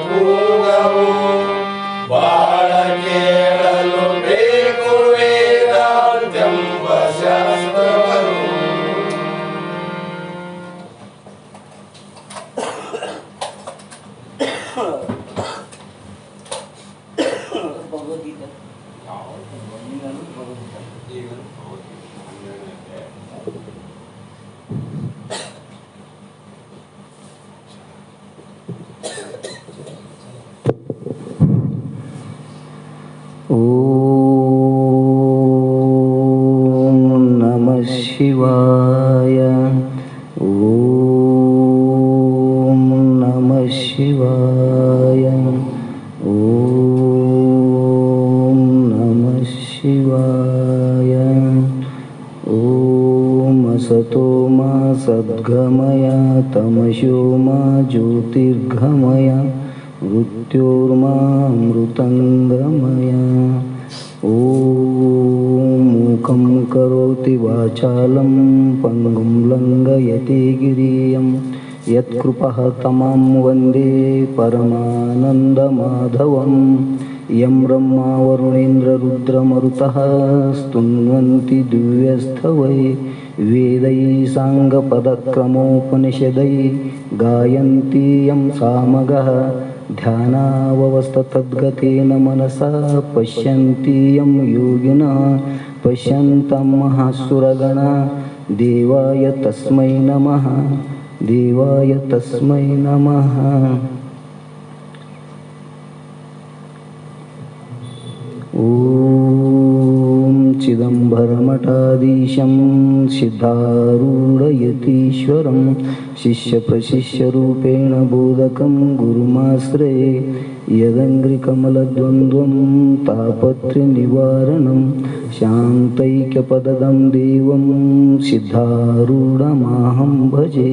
ಕೂಗವು ಬಾಳ ಕೇಳಲು ಬೇಕು ವೇದಾಂತೆಂಬ ಶಾಸ್ತ್ರವನ್ನು. ಭಗವದ್ಗೀತೆ ಓಂ ನಮಃ ಶಿವಾಯ. ಓಂ ನಮಃ ಶಿವಾಯ. ಓಂ ನಮಃ ಶಿವಾಯ. ಓಂ ಅಸತೋ ಮಾ ಸದ್ಗಮಯ ತಮಸೋ ಮಾ ಜ್ಯೋತಿರ್ಗಮಯ ಮೃತ್ಯೋರ್ಮಾಮೃತಂಗಮಯ. ಓಂ ಮೂಕಂ ಕರೋತಿ ವಾಚಾಲಂ ಪಂಗುಂ ಲಂಘಯತೆ ಗಿರಿಯಂ ಯತ್ಕೃಪಃ ತಮಂ ವಂದೇ ಪರಮಾನಂದಮಾಧವಂ. ಯಂ ಬ್ರಹ್ಮಾ ವರುಣೇಂದ್ರ ರುದ್ರಮರುತಃ ಸ್ತುನ್ವಂತಿ ದಿವ್ಯಸ್ಥವೈ ವೇದೈ ಸಾಂಗಪದಕ್ರಮೋಪನಿಷದೈ ಗಾಯಂತಿ ಯಂ ಸಾಮಗಃ ಧ್ಯಾನಾವಸ್ಥತದ್ಗತೇನ ಮನಸಾ ಪಶ್ಯಂತಿ ಯಂ ಯೋಗಿನಃ ಪಶ್ಯಂತಂ ಮಹಾಸುರಗಣ. ದೇವಾಯ ತಸ್ಮೈ ನಮಃ. ದೇವಾಯ ತಸ್ಮೈ ನಮಃ. ಓಂ ಚಿದಂಬರಮಠಾಧೀಶಂ ಸಿದ್ಧಾರೂಢಯತೀಶ್ವರಂ ಶಿಷ್ಯಪ್ರಶಿಷ್ಯರೂಪೇಣ ಬೋಧಕಂ ಗುರುಮಾಶ್ರಯೇ. ಯದಂಗ್ರಿಕಮಲದ್ವಂದ್ವಂ ತಾಪತ್ರಯನಿವಾರಣಂ ಶಾಂತೈಕ್ಯಪದದಂ ದೇವಂ ಸಿದ್ಧಾರೂಢಮಾಹಂ ಭಜೆ.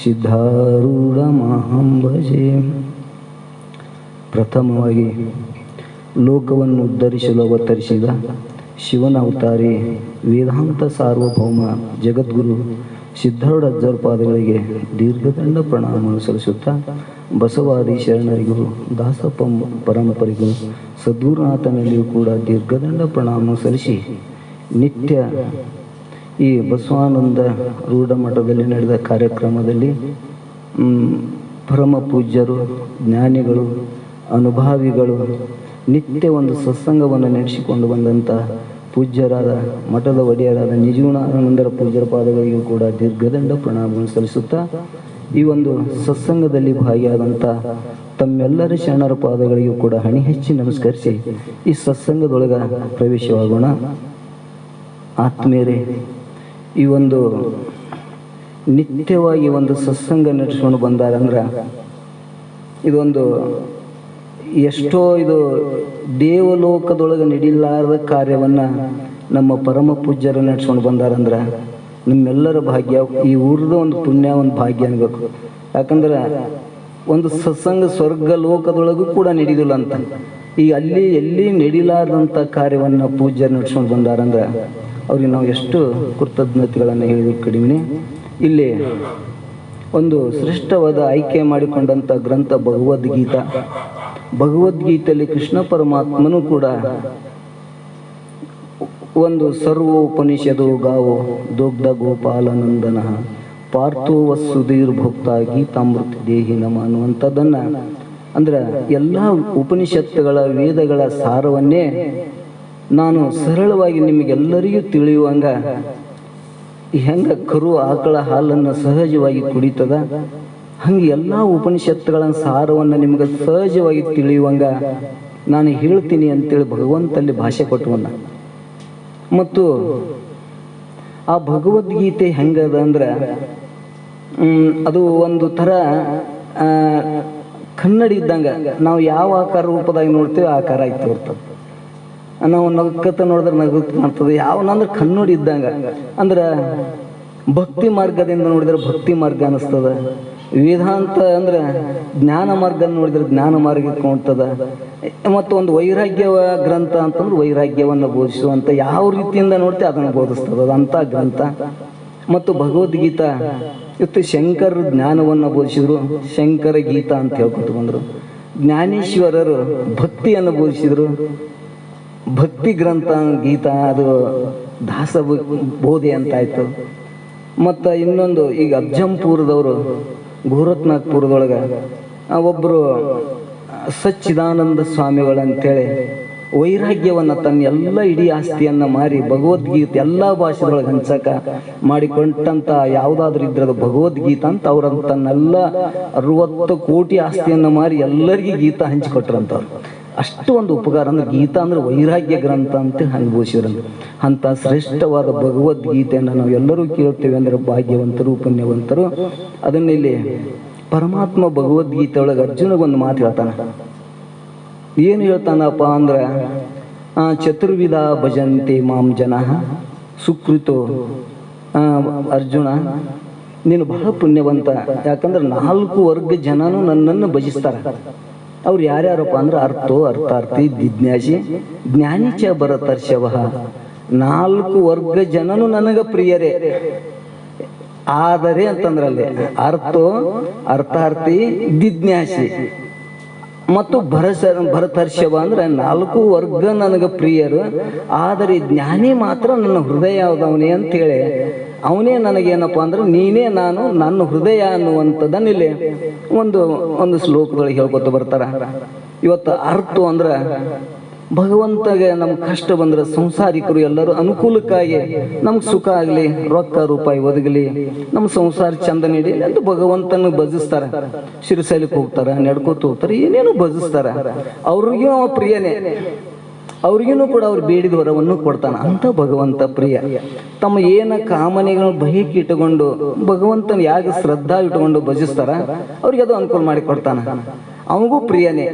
ಸಿದ್ಧಾರೂಢಮಾಹಂ ಭಜೆ. ಪ್ರಥಮವಾಗಿ ಲೋಕವನ್ನು ಉದ್ಧರಿಸಲು ಅವತರಿಸಿದ ಶಿವನ ಅವತಾರಿ ವೇದಾಂತ ಸಾರ್ವಭೌಮ ಜಗದ್ಗುರು ಸಿದ್ಧಾರೂಢ ಪಾದಗಳಿಗೆ ದೀರ್ಘದಂಡ ಪ್ರಣಾಮವನ್ನು ಸಲ್ಲಿಸುತ್ತಾ ಬಸವಾದಿ ಶರಣರಿಗೂ ದಾಸ ಪರಂಪರೆಗೂ ಸದ್ಗುರುನಾಥನಲ್ಲಿಯೂ ಕೂಡ ದೀರ್ಘದಂಡ ಪ್ರಣಾಮ ಸಲ್ಲಿಸಿ ನಿತ್ಯ ಈ ಬಸವಾನಂದ ರೂಢ ಮಠದಲ್ಲಿ ನಡೆದ ಕಾರ್ಯಕ್ರಮದಲ್ಲಿ ಪರಮ ಪೂಜ್ಯರು, ಜ್ಞಾನಿಗಳು, ಅನುಭಾವಿಗಳು ನಿತ್ಯ ಒಂದು ಸತ್ಸಂಗವನ್ನು ನಡೆಸಿಕೊಂಡು ಬಂದಂಥ ಪೂಜ್ಯರಾದ ಮಠದ ಒಡೆಯರಾದ ನಿಜಗುಣಾನಂದರ ಪೂಜ್ಯರ ಪಾದಗಳಿಗೂ ಕೂಡ ದೀರ್ಘದಂಡ ಪ್ರಣಾಮವನ್ನು ಸಲ್ಲಿಸುತ್ತಾ ಈ ಒಂದು ಸತ್ಸಂಗದಲ್ಲಿ ಭಾಗಿಯಾದಂಥ ತಮ್ಮೆಲ್ಲರ ಶರಣರ ಪಾದಗಳಿಗೂ ಕೂಡ ಹಣಿ ಹೆಚ್ಚಿ ನಮಸ್ಕರಿಸಿ ಈ ಸತ್ಸಂಗದೊಳಗೆ ಪ್ರವೇಶವಾಗೋಣ. ಆತ್ಮೀಯರೇ, ಈ ಒಂದು ನಿತ್ಯವಾಗಿ ಒಂದು ಸತ್ಸಂಗ ನಡೆಸ್ಕೊಂಡು ಬಂದಾರಂದ್ರೆ ಇದೊಂದು ಎಷ್ಟೋ ಇದು ದೇವಲೋಕದೊಳಗೆ ನಡೀಲಾರದ ಕಾರ್ಯವನ್ನು ನಮ್ಮ ಪರಮ ಪೂಜ್ಯರು ನಡೆಸ್ಕೊಂಡು ಬಂದಾರಂದ್ರೆ ನಿಮ್ಮೆಲ್ಲರ ಭಾಗ್ಯ, ಈ ಊರದ ಒಂದು ಪುಣ್ಯ, ಒಂದು ಭಾಗ್ಯ ಅನ್ಬೇಕು. ಯಾಕಂದ್ರೆ ಒಂದು ಸತ್ಸಂಗ ಸ್ವರ್ಗ ಲೋಕದೊಳಗೂ ಕೂಡ ನಡೀದಿಲ್ಲ ಅಂತ, ಈ ಅಲ್ಲಿ ಎಲ್ಲಿ ನಡೀಲಾರ್ದಂಥ ಕಾರ್ಯವನ್ನು ಪೂಜ್ಯರು ನಡೆಸ್ಕೊಂಡು ಬಂದಾರಂದ್ರೆ ಅವ್ರಿಗೆ ನಾವು ಎಷ್ಟು ಕೃತಜ್ಞತೆಗಳನ್ನು ಹೇಳಿದ್ರು ಕಡಿಮೆ. ಇಲ್ಲಿ ಒಂದು ಶ್ರೇಷ್ಠವಾದ ಆಯ್ಕೆ ಮಾಡಿಕೊಂಡಂಥ ಗ್ರಂಥ ಭಗವದ್ಗೀತಾ. ಭಗವದ್ಗೀತೆಯಲ್ಲಿ ಕೃಷ್ಣ ಪರಮಾತ್ಮನೂ ಕೂಡ ಒಂದು ಸರ್ವೋಪನಿಷದು ಗಾವೋ ದೊಗ್ಧ ಗೋಪಾಲನಂದನ ಪಾರ್ಥೋವ ಸುಧೀರ್ ಭಕ್ತ ಗೀತಾಮೃತ ದೇಹಿ ನಮ ಅನ್ನುವಂಥದ್ದನ್ನು, ಅಂದ್ರೆ ಎಲ್ಲ ಉಪನಿಷತ್ತುಗಳ ವೇದಗಳ ಸಾರವನ್ನೇ ನಾನು ಸರಳವಾಗಿ ನಿಮಗೆಲ್ಲರಿಗೂ ತಿಳಿಯುವಂಗ ಹೆಂಗ ಕರು ಆಕಳ ಹಾಲನ್ನು ಸಹಜವಾಗಿ ಕುಡಿತದ ಹಂಗೆ ಎಲ್ಲ ಉಪನಿಷತ್ತುಗಳ ಸಾರವನ್ನು ನಿಮಗೆ ಸಹಜವಾಗಿ ತಿಳಿಯುವಂಗ ನಾನು ಹೇಳ್ತೀನಿ ಅಂತೇಳಿ ಭಗವಂತಲ್ಲಿ ಭಾಷೆ ಕೊಟ್ಟವನ್ನ. ಮತ್ತು ಆ ಭಗವದ್ಗೀತೆ ಹೆಂಗದ ಅಂದ್ರೆ ಅದು ಒಂದು ಥರ ಕನ್ನಡಿ ಇದ್ದಂಗೆ. ನಾವು ಯಾವ ಆಕಾರ ರೂಪದಾಗಿ ನೋಡ್ತೀವಿ ಆ ಆಕಾರ ಆಯ್ತು ಬರ್ತದೆ. ನಾವು ನಗತ್ತ ನೋಡಿದ್ರೆ ನಗುತ್ತ ಕಾಣ್ತದೆ. ಯಾವನಂದ್ರೆ ಕನ್ನಡಿ ಇದ್ದಂಗೆ. ಅಂದ್ರೆ ಭಕ್ತಿ ಮಾರ್ಗದಿಂದ ನೋಡಿದ್ರೆ ಭಕ್ತಿ ಮಾರ್ಗ ಅನಿಸ್ತದ. ವೇದಾಂತ ಅಂದ್ರೆ ಜ್ಞಾನ ಮಾರ್ಗ ನೋಡಿದ್ರೆ ಜ್ಞಾನ ಮಾರ್ಗ ಕಾಣ್ತದ. ಮತ್ತು ಒಂದು ವೈರಾಗ್ಯ ಗ್ರಂಥ ಅಂತಂದ್ರೆ ವೈರಾಗ್ಯವನ್ನು ಬೋಧಿಸುವಂಥ ಯಾವ ರೀತಿಯಿಂದ ನೋಡ್ತೀವಿ ಅದನ್ನು ಬೋಧಿಸ್ತದ ಅಂಥ ಗ್ರಂಥ. ಮತ್ತು ಭಗವದ್ಗೀತಾ ಇವತ್ತು ಶಂಕರ ಜ್ಞಾನವನ್ನು ಬೋಧಿಸಿದ್ರು, ಶಂಕರ ಗೀತಾ ಅಂತ ಹೇಳ್ಕೊತ ಬಂದರು. ಜ್ಞಾನೇಶ್ವರರು ಭಕ್ತಿಯನ್ನು ಬೋಧಿಸಿದರು. ಭಕ್ತಿ ಗ್ರಂಥ ಗೀತಾ ಅದು ದಾಸ ಬೋಧೆ ಅಂತಾಯ್ತು. ಮತ್ತು ಇನ್ನೊಂದು ಈಗ ಅಜ್ಜಂಪುರದವರು ಗೋರಖ್ನಾಥ್ಪುರದೊಳಗೆ ಒಬ್ಬರು ಸಚ್ಚಿದಾನಂದ ಸ್ವಾಮಿಗಳಂತೇಳಿ ವೈರಾಗ್ಯವನ್ನು ತನ್ನ ಎಲ್ಲ ಇಡೀ ಆಸ್ತಿಯನ್ನು ಮಾರಿ ಭಗವದ್ಗೀತೆ ಎಲ್ಲ ಭಾಷೆದೊಳಗೆ ಹಂಚಕ ಮಾಡಿಕೊಂಡಂಥ ಯಾವುದಾದ್ರೂ ಇದ್ರದು ಭಗವದ್ಗೀತಾ ಅಂತ ಅವ್ರ ತನ್ನೆಲ್ಲ 60 ಕೋಟಿ ಆಸ್ತಿಯನ್ನು ಮಾರಿ ಎಲ್ಲರಿಗೂ ಗೀತಾ ಹಂಚಿಕೊಟ್ರಂಥವ್ರು. ಅಷ್ಟು ಒಂದು ಉಪಕಾರ ಅಂದ್ರೆ ಗೀತಾ ಅಂದ್ರೆ ವೈರಾಗ್ಯ ಗ್ರಂಥ ಅಂತ ಅನುಭವಿಸಿದ್ರಂತ. ಅಂಥ ಶ್ರೇಷ್ಠವಾದ ಭಗವದ್ಗೀತೆಯನ್ನು ನಾವು ಎಲ್ಲರೂ ಕೇಳ್ತೇವೆ ಅಂದರೆ ಭಾಗ್ಯವಂತರು ಪುಣ್ಯವಂತರು. ಅದನ್ನಿಲ್ಲಿ ಪರಮಾತ್ಮ ಭಗವದ್ಗೀತೆ ಒಳಗೆ ಅರ್ಜುನಗೊಂದು ಮಾತು ಹೇಳ್ತಾನೆ. ಏನು ಹೇಳ್ತಾನಪ್ಪ ಅಂದ್ರೆ ಚತುರ್ವಿಧ ಭಜಂತೆ ಮಾಂ ಜನ ಸುಕೃತೋ. ಅರ್ಜುನ ನೀನು ಬಹಳ ಪುಣ್ಯವಂತ, ಯಾಕಂದ್ರೆ 4 ವರ್ಗ ಜನನು ನನ್ನನ್ನು ಭಜಿಸ್ತಾರೆ. ಅವ್ರು ಯಾರ್ಯಾರಪ್ಪ ಅಂದ್ರೆ ಅರ್ಥೋ ಅರ್ಥಾರ್ಥಿ ಜಿಜ್ಞಾಸಿ ಜ್ಞಾನಿಚ ಭರತರ್ಷಭ. 4 ವರ್ಗ ಜನನು ನನಗೆ ಪ್ರಿಯರೇ. ಆದರೆ ಅಂತಂದ್ರಲ್ಲಿ ಅರ್ಥೋ ಅರ್ಥಾರ್ಥಿ ಜಿಜ್ಞಾಸಿ ಮತ್ತು ಭರತರ್ಷಭ ಅಂದ್ರೆ 4 ವರ್ಗ ನನಗೆ ಪ್ರಿಯರು, ಆದರೆ ಜ್ಞಾನಿ ಮಾತ್ರ ನನ್ನ ಹೃದಯ ಆದವನೇ ಅಂತೇಳಿ ಅವನೇ ನನಗೇನಪ್ಪ ಅಂದ್ರೆ ನೀನೇ ನಾನು, ನನ್ನ ಹೃದಯ ಅನ್ನುವಂಥದ್ದನ್ನು ಇಲ್ಲಿ ಒಂದು ಶ್ಲೋಕದೊಳಗೆ ಹೇಳ್ಕೊತ ಬರ್ತಾರ. ಇವತ್ತು ಅರ್ಥ ಅಂದ್ರೆ ಭಗವಂತಗೆ ನಮ್ಗೆ ಕಷ್ಟ ಬಂದ್ರೆ ಸಂಸಾರಿಕರು ಎಲ್ಲರೂ ಅನುಕೂಲಕ್ಕಾಗಿ ನಮ್ಗೆ ಸುಖ ಆಗಲಿ, ರೊಕ್ಕ ರೂಪಾಯಿ ಒದಗಲಿ, ನಮ್ಮ ಸಂಸಾರ ಚಂದ ನೀಡಿ ಅಂತ ಭಗವಂತನ ಭಜಿಸ್ತಾರೆ. ಶಿರಸೈಲಕ್ಕೆ ಹೋಗ್ತಾರೆ, ನಡ್ಕೋತ ಹೋಗ್ತಾರೆ, ಏನೇನು ಭಜಿಸ್ತಾರೆ. ಅವ್ರಿಗೂ ಅವ ಪ್ರಿಯನೇ, ಅವ್ರಿಗೂ ಕೂಡ ಅವ್ರು ಬೇಡಿದ ವರವನ್ನು ಕೊಡ್ತಾನೆ. ಅಂತ ಭಗವಂತ ಪ್ರಿಯ. ತಮ್ಮ ಏನ ಕಾಮನೆಗಳು ಬಯಕೆ ಇಟ್ಟುಕೊಂಡು ಭಗವಂತನ ಯಾಕೆ ಶ್ರದ್ಧಾ ಇಟ್ಟುಕೊಂಡು ಭಜಿಸ್ತಾರ ಅವ್ರಿಗೆ ಅದು ಅನುಕೂಲ ಮಾಡಿ ಕೊಡ್ತಾನ. ಅವನಿಗೂ ಪ್ರಿಯನೇ.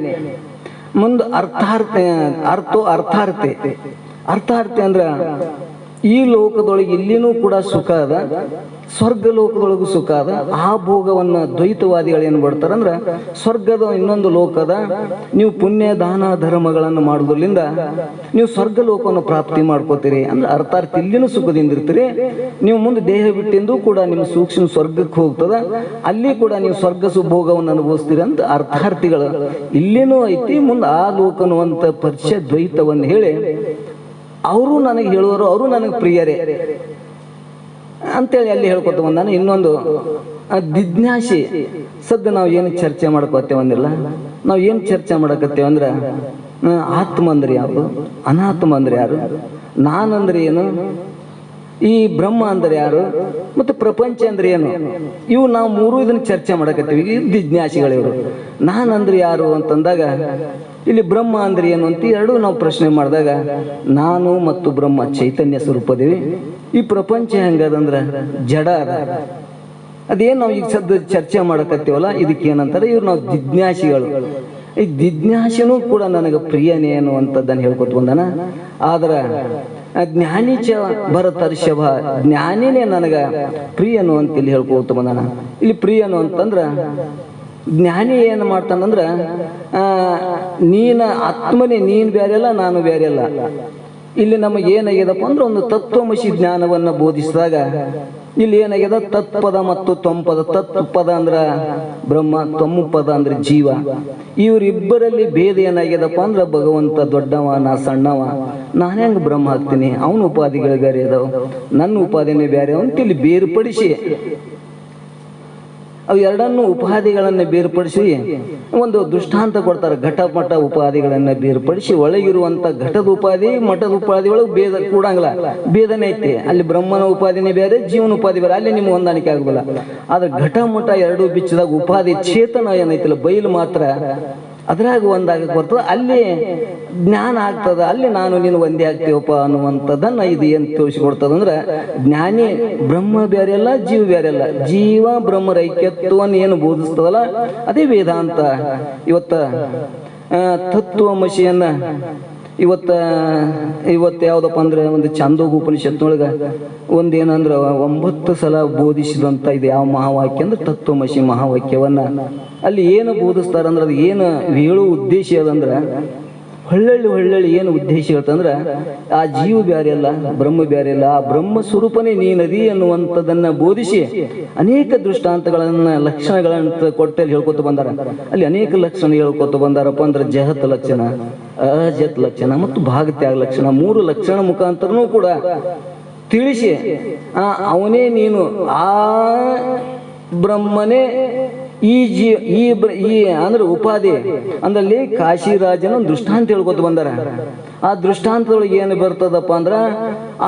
ಮುಂದೆ ಅರ್ಥಾರ್ಥಿ ಅಂದ್ರೆ ಈ ಲೋಕದೊಳಗೆ ಇಲ್ಲಿನೂ ಕೂಡ ಸುಖ ಅದ, ಸ್ವರ್ಗ ಲೋಕದೊಳಗೂ ಸುಖ ಅದ. ಆ ಭೋಗವನ್ನು ದ್ವೈತವಾದಿಗಳು ಏನು ಮಾಡ್ತಾರೆ ಅಂದ್ರೆ ಸ್ವರ್ಗದ ಇನ್ನೊಂದು ಲೋಕದ ನೀವು ಪುಣ್ಯ ದಾನ ಧರ್ಮಗಳನ್ನು ಮಾಡೋದ್ರಿಂದ ನೀವು ಸ್ವರ್ಗ ಲೋಕವನ್ನು ಪ್ರಾಪ್ತಿ ಮಾಡ್ಕೋತೀರಿ ಅಂದ್ರೆ ಅರ್ಥಾರ್ಥಿ ಇಲ್ಲಿನೂ ಸುಖದಿಂದ ಇರ್ತೀರಿ. ನೀವು ಮುಂದೆ ದೇಹ ಬಿಟ್ಟಿಂದು ಕೂಡ ನಿಮ್ಮ ಸೂಕ್ಷ್ಮ ಸ್ವರ್ಗಕ್ಕೆ ಹೋಗ್ತದ, ಅಲ್ಲಿ ಕೂಡ ನೀವು ಸ್ವರ್ಗ ಸುಭೋಗವನ್ನು ಅನುಭವಿಸ್ತೀರಿ ಅಂತ ಅರ್ಥಾರ್ಥಿಗಳು ಇಲ್ಲಿನೂ ಐತಿ. ಮುಂದೆ ಆ ಲೋಕನುವಂತ ಪರಿಚಯ ದ್ವೈತವನ್ನು ಹೇಳಿ ಅವರು ನನಗೆ ಹೇಳುವರು, ಅವರು ನನಗೆ ಪ್ರಿಯರೇ ಅಂತೇಳಿ ಅಲ್ಲಿ ಹೇಳ್ಕೊತ ಬಂದಾನೆ. ಇನ್ನೊಂದು ಜಿಜ್ಞಾಸಿ. ಸದ್ಯ ನಾವು ಏನು ಚರ್ಚೆ ಮಾಡ್ಕೋತೇವಂದಿಲ್ಲ, ನಾವು ಏನು ಚರ್ಚೆ ಮಾಡಕತ್ತೇವೆ ಅಂದ್ರೆ ಆತ್ಮ ಅಂದ್ರೆ ಯಾವುದು, ಅನಾತ್ಮ ಅಂದ್ರೆ ಯಾರು, ನಾನಂದ್ರೆ ಏನು, ಈ ಬ್ರಹ್ಮ ಅಂದ್ರೆ ಯಾರು, ಮತ್ತು ಪ್ರಪಂಚ ಅಂದ್ರೆ ಏನು, ಇವು ನಾವು 3 ಇದನ್ನ ಚರ್ಚೆ ಮಾಡಕತ್ತೀವಿ. ಈ ಜಿಜ್ಞಾಸಿಗಳಿವರು. ನಾನಂದ್ರೆ ಯಾರು ಅಂತಂದಾಗ ಇಲ್ಲಿ ಬ್ರಹ್ಮ ಅಂದ್ರೆ ಏನು ಅಂತ 2 ನಾವು ಪ್ರಶ್ನೆ ಮಾಡಿದಾಗ ನಾನು ಮತ್ತು ಬ್ರಹ್ಮ ಚೈತನ್ಯ ಸ್ವರೂಪದೇವಿ. ಈ ಪ್ರಪಂಚ ಹೆಂಗದಂದ್ರೆ ಜಡ ಅದ. ಅದೇನು ನಾವು ಈಗ ಸದ್ಯ ಚರ್ಚೆ ಮಾಡಕತ್ತೀವಲ್ಲ ಇದಕ್ಕೆ ಏನಂತಾರೆ ಇವ್ರು ನಾವು ಜಿಜ್ಞಾಸಿಗಳು. ಈ ಜಿಜ್ಞಾಸಿನೂ ಕೂಡ ನನಗೆ ಪ್ರಿಯನೇ ಅನ್ನುವಂಥದ್ದನ್ನು ಹೇಳ್ಕೊತ ಬಂದಾನ. ಆದ್ರೆ ಜ್ಞಾನಿಚ ಭರತರ್ಷಭ, ಜ್ಞಾನಿನೇ ನನಗ ಪ್ರಿಯನು ಅಂತ ಇಲ್ಲಿ ಹೇಳ್ಕೊತ ಬಂದಾನ. ಇಲ್ಲಿ ಪ್ರಿಯನು ಅಂತಂದ್ರ ಜ್ಞಾನಿ ಏನು ಮಾಡ್ತಾನಂದ್ರ ನೀನು ಆತ್ಮನೇ, ನೀನು ಬೇರೆ ಅಲ್ಲ ನಾನು ಬೇರೆ ಅಲ್ಲ. ಇಲ್ಲಿ ನಮಗೆ ಏನಾಗ್ಯದಪ್ಪ ಅಂದ್ರೆ ಒಂದು ತತ್ವಮಸಿ ಜ್ಞಾನವನ್ನು ಬೋಧಿಸಿದಾಗ ಇಲ್ಲಿ ಏನಾಗ್ಯದ ತತ್ಪದ ಮತ್ತು ತ್ವಂಪದ. ತತ್ಪದ ಅಂದ್ರ ಬ್ರಹ್ಮ, ತ್ವಮ್ಮುಪದ ಅಂದ್ರೆ ಜೀವ. ಇವರಿಬ್ಬರಲ್ಲಿ ಭೇದ ಏನಾಗ್ಯದಪ್ಪ ಅಂದ್ರೆ ಭಗವಂತ ದೊಡ್ಡವ, ನಾ ಸಣ್ಣವ, ನಾನು ಹೆಂಗೆ ಬ್ರಹ್ಮ ಆಗ್ತೀನಿ, ಅವನ ಉಪಾಧಿಗಳು ಬೇರೆ ಅದಾವ, ನನ್ನ ಉಪಾಧಿನೇ ಬೇರೆ ಅಂತ ಇಲ್ಲಿ ಬೇರ್ಪಡಿಸಿ ಅವು 2 ಉಪಾಧಿಗಳನ್ನು ಬೇರ್ಪಡಿಸಿ ಒಂದು ದೃಷ್ಟಾಂತ ಕೊಡ್ತಾರೆ. ಘಟಮಠ ಉಪಾಧಿಗಳನ್ನು ಬೇರ್ಪಡಿಸಿ ಒಳಗಿರುವಂತ ಘಟದ ಉಪಾಧಿ ಮಠದ ಉಪಾಧಿ ಒಳಗೆ ಭೇದ ಕೂಡಂಗಿಲ್ಲ, ಭೇದನೆ ಐತಿ. ಅಲ್ಲಿ ಬ್ರಹ್ಮನ ಉಪಾಧಿನೇ ಬೇರೆ, ಜೀವನ ಉಪಾಧಿ ಬೇರೆ, ಅಲ್ಲಿ ನಿಮ್ಗೆ ಹೊಂದಾಣಿಕೆ ಆಗೋದಿಲ್ಲ. ಆದ್ರೆ ಘಟಮಠ 2 ಬಿಚ್ಚಿದಾಗ ಉಪಾಧಿ ಚೇತನ ಏನೈತಿಲ್ಲ ಬಯಲು ಮಾತ್ರ ಅದ್ರಾಗ ಒಂದಾಗಕ್ಕೆ ಬರ್ತದೆ, ಅಲ್ಲಿ ಜ್ಞಾನ ಆಗ್ತದ, ಅಲ್ಲಿ ನಾನು ನೀನು ಒಂದೇ ಆಗ್ತೀವಪ್ಪ ಅನ್ನುವಂಥದ್ದನ್ನ ಇದು ಏನು ತೋರಿಸಿಕೊಡ್ತದಂದ್ರೆ ಜ್ಞಾನಿ ಬ್ರಹ್ಮ ಬೇರೆ ಅಲ್ಲ, ಜೀವ ಬೇರೆ ಅಲ್ಲ. ಜೀವ ಬ್ರಹ್ಮರ ಐಕ್ಯತ್ವವನ್ನು ಏನು ಬೋಧಿಸ್ತದಲ್ಲ ಅದೇ ವೇದಾಂತ. ಇವತ್ತ ತತ್ವಮಸಿಯನ್ನ ಇವತ್ತು ಯಾವ್ದಪ್ಪ ಅಂದ್ರೆ ಒಂದು ಛಾಂದೋಗ ಉಪನಿಷತ್ನೊಳಗ ಒಂದೇನಂದ್ರ 9 ಸಲ ಬೋಧಿಸಿದಂತ ಇದು ಯಾವ ಮಹಾವಾಕ್ಯ ಅಂದ್ರೆ ತತ್ವಮಸಿ ಮಹಾವಾಕ್ಯವನ್ನ ಅಲ್ಲಿ ಏನು ಬೋಧಿಸ್ತಾರಂದ್ರೆ ಅದು ಏನು ಹೇಳುವ ಉದ್ದೇಶ ಅದಂದ್ರ ಹೊಳ್ಳಳ್ಳಿ ಏನು ಉದ್ದೇಶ ಹೇಳ್ತಂದ್ರೆ ಆ ಜೀವ ಬ್ಯಾರೆ ಅಲ್ಲ, ಬ್ರಹ್ಮ ಬ್ಯಾರೆ ಅಲ್ಲ, ಆ ಬ್ರಹ್ಮ ಸ್ವರೂಪನೇ ನೀನದಿ ಅನ್ನುವಂಥದ್ದನ್ನ ಬೋಧಿಸಿ ಅನೇಕ ದೃಷ್ಟಾಂತಗಳನ್ನ ಲಕ್ಷಣಗಳನ್ನ ಕೊಟ್ಟಲ್ಲಿ ಹೇಳ್ಕೊತ ಬಂದಾರ. ಅಲ್ಲಿ ಅನೇಕ ಲಕ್ಷಣ ಹೇಳ್ಕೊತ ಬಂದಾರಪ್ಪ ಅಂದ್ರೆ ಜಹತ್ ಲಕ್ಷಣ, ಅಜತ್ ಲಕ್ಷಣ ಮತ್ತು ಭಾಗತ್ಯಾಗ ಲಕ್ಷಣ, 3 ಲಕ್ಷಣ ಮುಖಾಂತರನೂ ಕೂಡ ತಿಳಿಸಿ ಅವನೇ ನೀನು, ಆ ಬ್ರಹ್ಮನೇ ಈ ಅಂದ್ರೆ ಉಪಾಧಿ ಅಂದ್ರಲ್ಲಿ ಕಾಶಿರಾಜನ ದೃಷ್ಟಾಂತ ಹೇಳ್ಕೊತ ಬಂದಾರ. ಆ ದೃಷ್ಟಾಂತದೊಳಗೆ ಏನು ಬರ್ತದಪ್ಪ ಅಂದ್ರ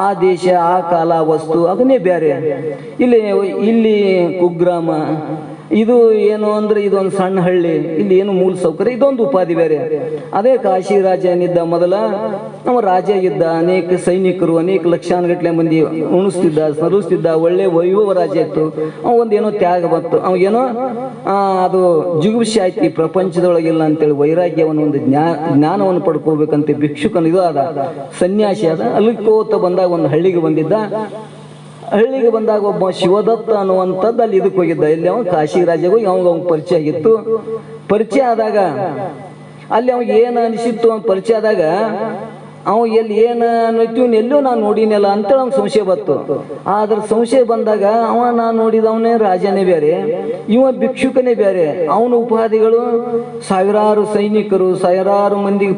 ಆ ದೇಶ, ಆ ಕಾಲ, ವಸ್ತು ಅದನ್ನೇ ಬೇರೆ. ಇಲ್ಲಿ ಕುಗ್ರಾಮ ಇದು ಏನು ಅಂದ್ರೆ ಇದೊಂದು ಸಣ್ಣ ಹಳ್ಳಿ, ಇಲ್ಲಿ ಏನು ಮೂಲ ಸೌಕರ್ಯ, ಇದೊಂದು ಉಪಾಧಿ ಬೇರೆ. ಅದೇ ಕಾಶಿರಾಜ ಏನಿದ್ದ ಮೊದಲ ನಮ್ಮ ರಾಜ ಇದ್ದ, ಅನೇಕ ಸೈನಿಕರು, ಅನೇಕ ಲಕ್ಷಾನುಗಟ್ಟಲೆ ಮಂದಿ ಉಣಿಸ್ತಿದ್ದ, ಸರಿಸ್ತಿದ್ದ, ಒಳ್ಳೆ ವೈಭವ ರಾಜ ಇತ್ತು. ಒಂದೇನೋ ತ್ಯಾಗ ಬಂತು, ಅವಾಗೇನೋ ಅದು ಜುಗುಪ್ಸಿ ಆಯ್ತು, ಈ ಪ್ರಪಂಚದೊಳಗಿಲ್ಲ ಅಂತೇಳಿ ವೈರಾಗ್ಯವನ್ನು, ಒಂದು ಜ್ಞಾನವನ್ನು ಪಡ್ಕೋಬೇಕಂತ ಭಿಕ್ಷುಕನ ಇದು ಆದ, ಸನ್ಯಾಸಿ ಆದ. ಅಲ್ಲಿಕೋತ ಬಂದಾಗ ಒಂದು ಹಳ್ಳಿಗೆ ಬಂದಾಗ ಒಬ್ಬ ಶಿವದತ್ತ ಅನ್ನುವಂಥದ್ದು ಅಲ್ಲಿ ಇದಕ್ಕೆ ಹೋಗಿದ್ದ. ಇಲ್ಲಿ ಅವ ಕಾಶಿ ರಾಜಗೂ ಅವಾಗ ಪರಿಚಯ ಆಗಿತ್ತು. ಪರಿಚಯ ಆದಾಗ ಅಲ್ಲಿ ಅವಾಗ ಏನು ಅನಿಸಿತ್ತು, ಅವ್ನ ಪರಿಚಯ ಆದಾಗ ಅವ ಎಲ್ಲಿ ಏನು ಅನ್ನೋಯ್ತು, ಎಲ್ಲೋ ನಾನು ನೋಡಿನಲ್ಲ ಅಂತೇಳಿ ಅವ್ನ ಸಂಶಯ ಬಂತು. ಆದ್ರೆ ಸಂಶಯ ಬಂದಾಗ ನಾನು ನೋಡಿದವನೇ ರಾಜನೇ ಬೇರೆ, ಇವ ಭಿಕ್ಷುಕನೇ ಬೇರೆ. ಅವನ ಉಪಾಧಿಗಳು ಸಾವಿರಾರು ಸೈನಿಕರು, ಸಾವಿರಾರು ಮಂದಿಗೆ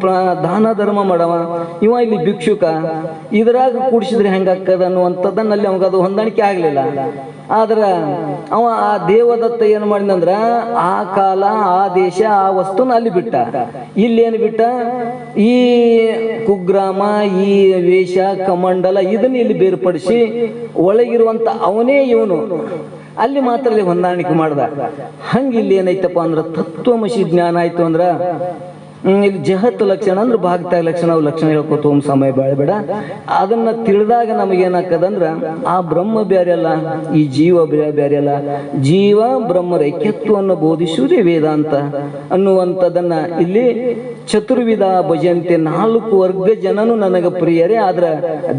ದಾನ ಧರ್ಮ ಮಾಡವ, ಇವ ಇಲ್ಲಿ ಭಿಕ್ಷುಕ. ಇದ್ರಾಗ ಕೂಡಿಸಿದ್ರೆ ಹೆಂಗಾಗ್ತದ ಅನ್ನುವಂಥದ್ದನ್ನಲ್ಲಿ ಅವಾಗದು ಹೊಂದಾಣಿಕೆ ಆಗಲಿಲ್ಲ. ಆದ್ರೆ ಅವ ಆ ದೇವದತ್ತ ಏನು ಮಾಡಿದಂದ್ರ ಆ ಕಾಲ, ಆ ದೇಶ, ಆ ವಸ್ತುನ ಅಲ್ಲಿ ಬಿಟ್ಟ. ಇಲ್ಲೇನು ಬಿಟ್ಟ, ಈ ಕುಗ್ರಾಮ, ಈ ವೇಷ ಕಮಂಡಲ ಇದನ್ನ ಇಲ್ಲಿ ಬೇರ್ಪಡಿಸಿ ಒಳಗಿರುವಂತ ಅವನೇ ಇವನು ಅಲ್ಲಿ ಮಾತ್ರ ಇಲ್ಲಿ ಹೊಂದಾಣಿಕೆ ಮಾಡ್ದ. ಹಂಗ ಇಲ್ಲಿ ಏನೈತಪ್ಪ ಅಂದ್ರ ತತ್ವಮಸಿ ಜ್ಞಾನ ಆಯ್ತು ಅಂದ್ರ ಇಲ್ಲಿ ಜಹತ್ ಲಕ್ಷಣ ಅಂದ್ರೆ ಭಾಗತ್ಯಾಗ ಲಕ್ಷಣ, ಅವು ಲಕ್ಷಣ ಹೇಳ್ಕೊತ ಸಮಯ ಬೇಡ. ಅದನ್ನ ತಿಳಿದಾಗ ನಮಗೇನಾಗ್ತದಂದ್ರ ಆ ಬ್ರಹ್ಮ ಬೇರೆ ಅಲ್ಲ, ಈ ಜೀವ ಬೇರೆ ಅಲ್ಲ, ಜೀವ ಬ್ರಹ್ಮರ ಐಕ್ಯತ್ವವನ್ನು ಬೋಧಿಸುವುದೇ ವೇದಾಂತ ಅನ್ನುವಂಥದ್ದನ್ನ ಇಲ್ಲಿ ಚತುರ್ವಿಧ ಭಜಂತೆ 4 ವರ್ಗ ಜನನು ನನಗೆ ಪ್ರಿಯರೇ, ಆದ್ರ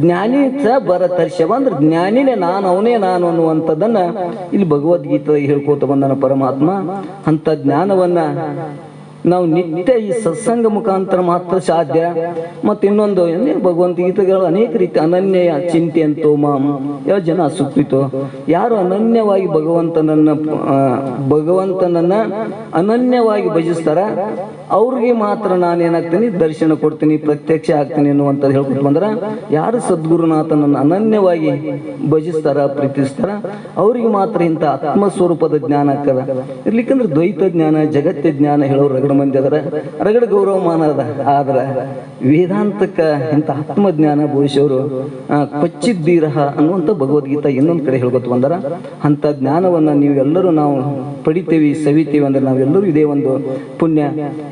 ಜ್ಞಾನಿ ಬರತರ್ಷವ ಅಂದ್ರೆ ಜ್ಞಾನಿನೇ ನಾನು, ಅವನೇ ನಾನು ಅನ್ನುವಂಥದ್ದನ್ನ ಇಲ್ಲಿ ಭಗವದ್ಗೀತೆ ಹೇಳ್ಕೋತ ಬಂದನ ಪರಮಾತ್ಮ. ಅಂತ ಜ್ಞಾನವನ್ನ ನಾವು ನಿತ್ಯ ಈ ಸತ್ಸಂಗ ಮುಖಾಂತರ ಮಾತ್ರ ಸಾಧ್ಯ. ಮತ್ತು ಇನ್ನೊಂದು ಭಗವಂತಗೀತೆಗಳು ಅನೇಕ ರೀತಿ ಅನನ್ಯ ಚಿಂತೆ ಅಂತೋ ಮಾಂ ಯಾವ ಜನ ಸುಪ್ಪಿತೋ, ಯಾರು ಅನನ್ಯವಾಗಿ ಭಗವಂತನನ್ನ ಅನನ್ಯವಾಗಿ ಭಜಿಸ್ತಾರ ಅವ್ರಿಗೆ ಮಾತ್ರ ನಾನೇನಾಗ್ತೀನಿ, ದರ್ಶನ ಕೊಡ್ತೀನಿ, ಪ್ರತ್ಯಕ್ಷ ಆಗ್ತೀನಿ ಅನ್ನುವಂಥದ್ದು ಹೇಳ್ಕೊಟ್ಟು ಬಂದ್ರ. ಯಾರು ಸದ್ಗುರುನಾಥನನ್ನು ಅನನ್ಯವಾಗಿ ಭಜಿಸ್ತಾರ, ಪ್ರೀತಿಸ್ತಾರ ಅವ್ರಿಗೆ ಮಾತ್ರ ಇಂಥ ಆತ್ಮಸ್ವರೂಪದ ಜ್ಞಾನ ಆಗ್ತದ. ಇರ್ಲಿಕ್ಕಂದ್ರೆ ದ್ವೈತ ಜ್ಞಾನ, ಜಗತ್ಯ ಜ್ಞಾನ ಹೇಳೋರು ರಗಡ ಮಂದಿ ಅದರ, ರಗಡ ಗೌರವಮಾನ ಅದ. ಆದ್ರ ವೇದಾಂತಕ್ಕ ಇಂಥ ಆತ್ಮಜ್ಞಾನ ಬೋಧಿಸೋರು ಕೊಚ್ಚಿದ್ದೀರಹ ಅನ್ನುವಂಥ ಭಗವದ್ಗೀತಾ ಇನ್ನೊಂದು ಕಡೆ ಹೇಳ್ಕೊತ ಬಂದಾರ. ಅಂತ ಜ್ಞಾನವನ್ನ ನೀವೆಲ್ಲರೂ ನಾವು ಪಡಿತೇವಿ, ಸವಿತೇವಿ ಅಂದ್ರೆ ನಾವೆಲ್ಲರೂ ಇದೇ ಒಂದು ಪುಣ್ಯ.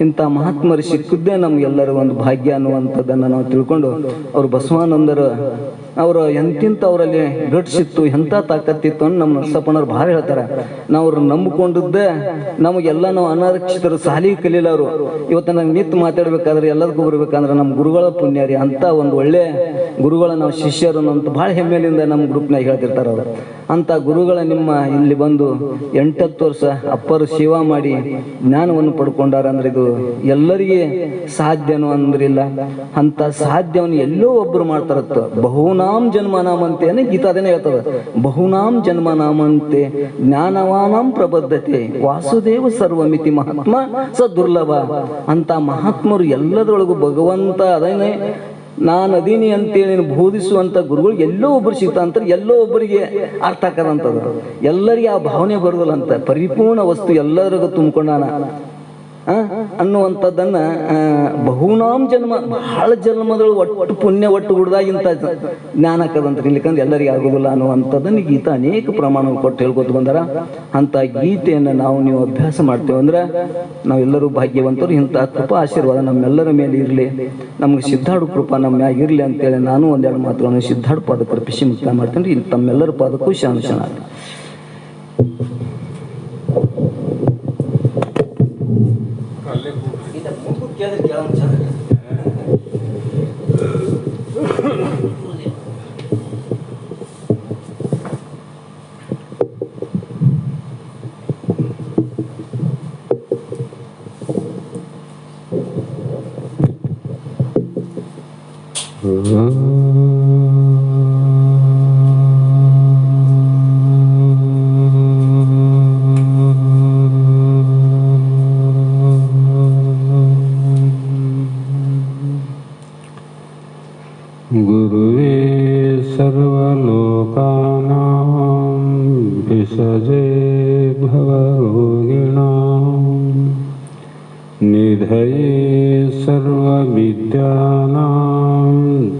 ಇಂಥ ಮಹಾತ್ಮರು ಸಿಕ್ಕಿದ್ದೇ ನಮ್ಗೆಲ್ಲರೂ ಒಂದು ಭಾಗ್ಯ ಅನ್ನುವಂಥದ್ದನ್ನ ನಾವು ತಿಳ್ಕೊಂಡು, ಅವ್ರು ಬಸವಾನಂದರು ಅವರು ಎಂತಿಂತ ಅವರಲ್ಲಿ ಗಟ್ಸಿತ್ತು, ಎಂಥ ತಾಕತ್ತಿತ್ತು ಅಂತ ನಮ್ಮ ನರಸಪ್ಪನವ್ರು ಭಾಳ ಹೇಳ್ತಾರೆ. ನಾವು ಅವ್ರನ್ನ ನಂಬಿಕೊಂಡಿದ್ದೆ ನಮಗೆಲ್ಲ, ನಾವು ಅನಾರಕ್ಷಿತರು, ಸಾಲಿ ಕಲೀಲ ಅವರು. ಇವತ್ತು ನಂಗೆ ನಿಂತು ಮಾತಾಡ್ಬೇಕಾದ್ರೆ ಎಲ್ಲದಕ್ಕೂ ಬರ್ಬೇಕಂದ್ರೆ ನಮ್ಮ ಗುರುಗಳ ಪುಣ್ಯ ರೀ. ಅಂತ ಒಂದು ಒಳ್ಳೆ ಗುರುಗಳ ನಾವು ಶಿಷ್ಯರು ಅಂತ ಭಾಳ ಹೆಮ್ಮೆಲಿಂದ ನಮ್ಮ ಗ್ರೂಪ್ನಾಗ ಹೇಳ್ತಿರ್ತಾರೆ ಅವರು. ಅಂತ ಗುರುಗಳ ನಿಮ್ಮ ಇಲ್ಲಿ ಬಂದು 8-10 ವರ್ಷ ಅಪ್ಪರು ಸೇವಾ ಮಾಡಿ ಜ್ಞಾನವನ್ನು ಪಡ್ಕೊಂಡಾರ ಅಂದ್ರೆ ಇದು ಎಲ್ಲರಿಗೆ ಸಾಧ್ಯನೋ ಅಂದ್ರಿಲ್ಲ. ಅಂತ ಸಾಧ್ಯವನ್ನು ಎಲ್ಲೋ ಒಬ್ರು ಮಾಡ್ತಾರತ್ತ. ಬಹುನಾಂ ಜನ್ಮನಾಮಂತೆ ಗೀತಾದೇನೆ ಹೇಳ್ತದ, ಬಹುನಾಂ ಜನ್ಮನಾಮಂತೆ ಜ್ಞಾನವಾನಾಂ ಪ್ರಬದ್ಧತೆ ವಾಸುದೇವ ಸರ್ವಮಿತಿ ಮಹಾತ್ಮ ಸ ದುರ್ಲಭ. ಅಂತ ಮಹಾತ್ಮರು ಎಲ್ಲದರೊಳಗೂ ಭಗವಂತ ಅದನ್ನೇ ನಾನು ಅದೀನಿ ಅಂತೇಳಿ ಬೋಧಿಸುವಂತ ಗುರುಗಳು ಎಲ್ಲೋ ಒಬ್ಬರು ಸಿಗ್ತಾ ಅಂತಾರೆ, ಎಲ್ಲೋ ಒಬ್ಬರಿಗೆ ಅರ್ಥ ಆಕದಂಥದ್ದು. ಎಲ್ಲರಿಗೆ ಆ ಭಾವನೆ ಬರೋದಿಲ್ಲ ಅಂತ. ಪರಿಪೂರ್ಣ ವಸ್ತು ಎಲ್ಲರಿಗೂ ತುಂಬಿಕೊಂಡಾನ ಅನ್ನುವಂಥದ್ದನ್ನ ಬಹುನಾಂ ಜನ್ಮ, ಬಹಳ ಜನ್ಮಗಳು ಒಟ್ಟು ಪುಣ್ಯ ಒಟ್ಟು ಹುಡ್ದಾಗಿಂತ ಜ್ಞಾನ ಆಕದಂತ. ಇಲ್ಲಿಕಂದ್ರೆ ಎಲ್ಲರಿಗೆ ಆಗೋದಿಲ್ಲ ಅನ್ನುವಂಥದ್ದನ್ನ ಗೀತಾ ಅನೇಕ ಪ್ರಮಾಣ ಕೊಟ್ಟು ಹೇಳ್ಕೊತ ಬಂದಾರ. ಅಂತ ಗೀತೆಯನ್ನು ನಾವು ನೀವು ಅಭ್ಯಾಸ ಮಾಡ್ತೇವೆ ಅಂದ್ರೆ ನಾವೆಲ್ಲರೂ ಭಾಗ್ಯವಂತರು. ಇಂಥ ಕೃಪಾ ಆಶೀರ್ವಾದ ನಮ್ಮೆಲ್ಲರ ಮೇಲೆ ಇರಲಿ, ನಮ್ಗೆ ಸಿದ್ಧಾಡು ಕೃಪಾ ನಮ್ಮ ಮ್ಯಾಗ ಇರಲಿ ಅಂತೇಳಿ ನಾನು ಒಂದೆರಡು ಮಾತುಗಳನ್ನು ಸಿದ್ಧಾಡು ಪಾದಕರು ಪಿಶಿ ಮುಕ್ತ ಮಾಡ್ತೇನೆ. ತಮ್ಮೆಲ್ಲರ ಪಾದಕ್ಕೂ ಶಾಂಶನ. गुरुवे सर्वलोकानां भिषजे भवरोगिणां निधये सर्वविद्यानां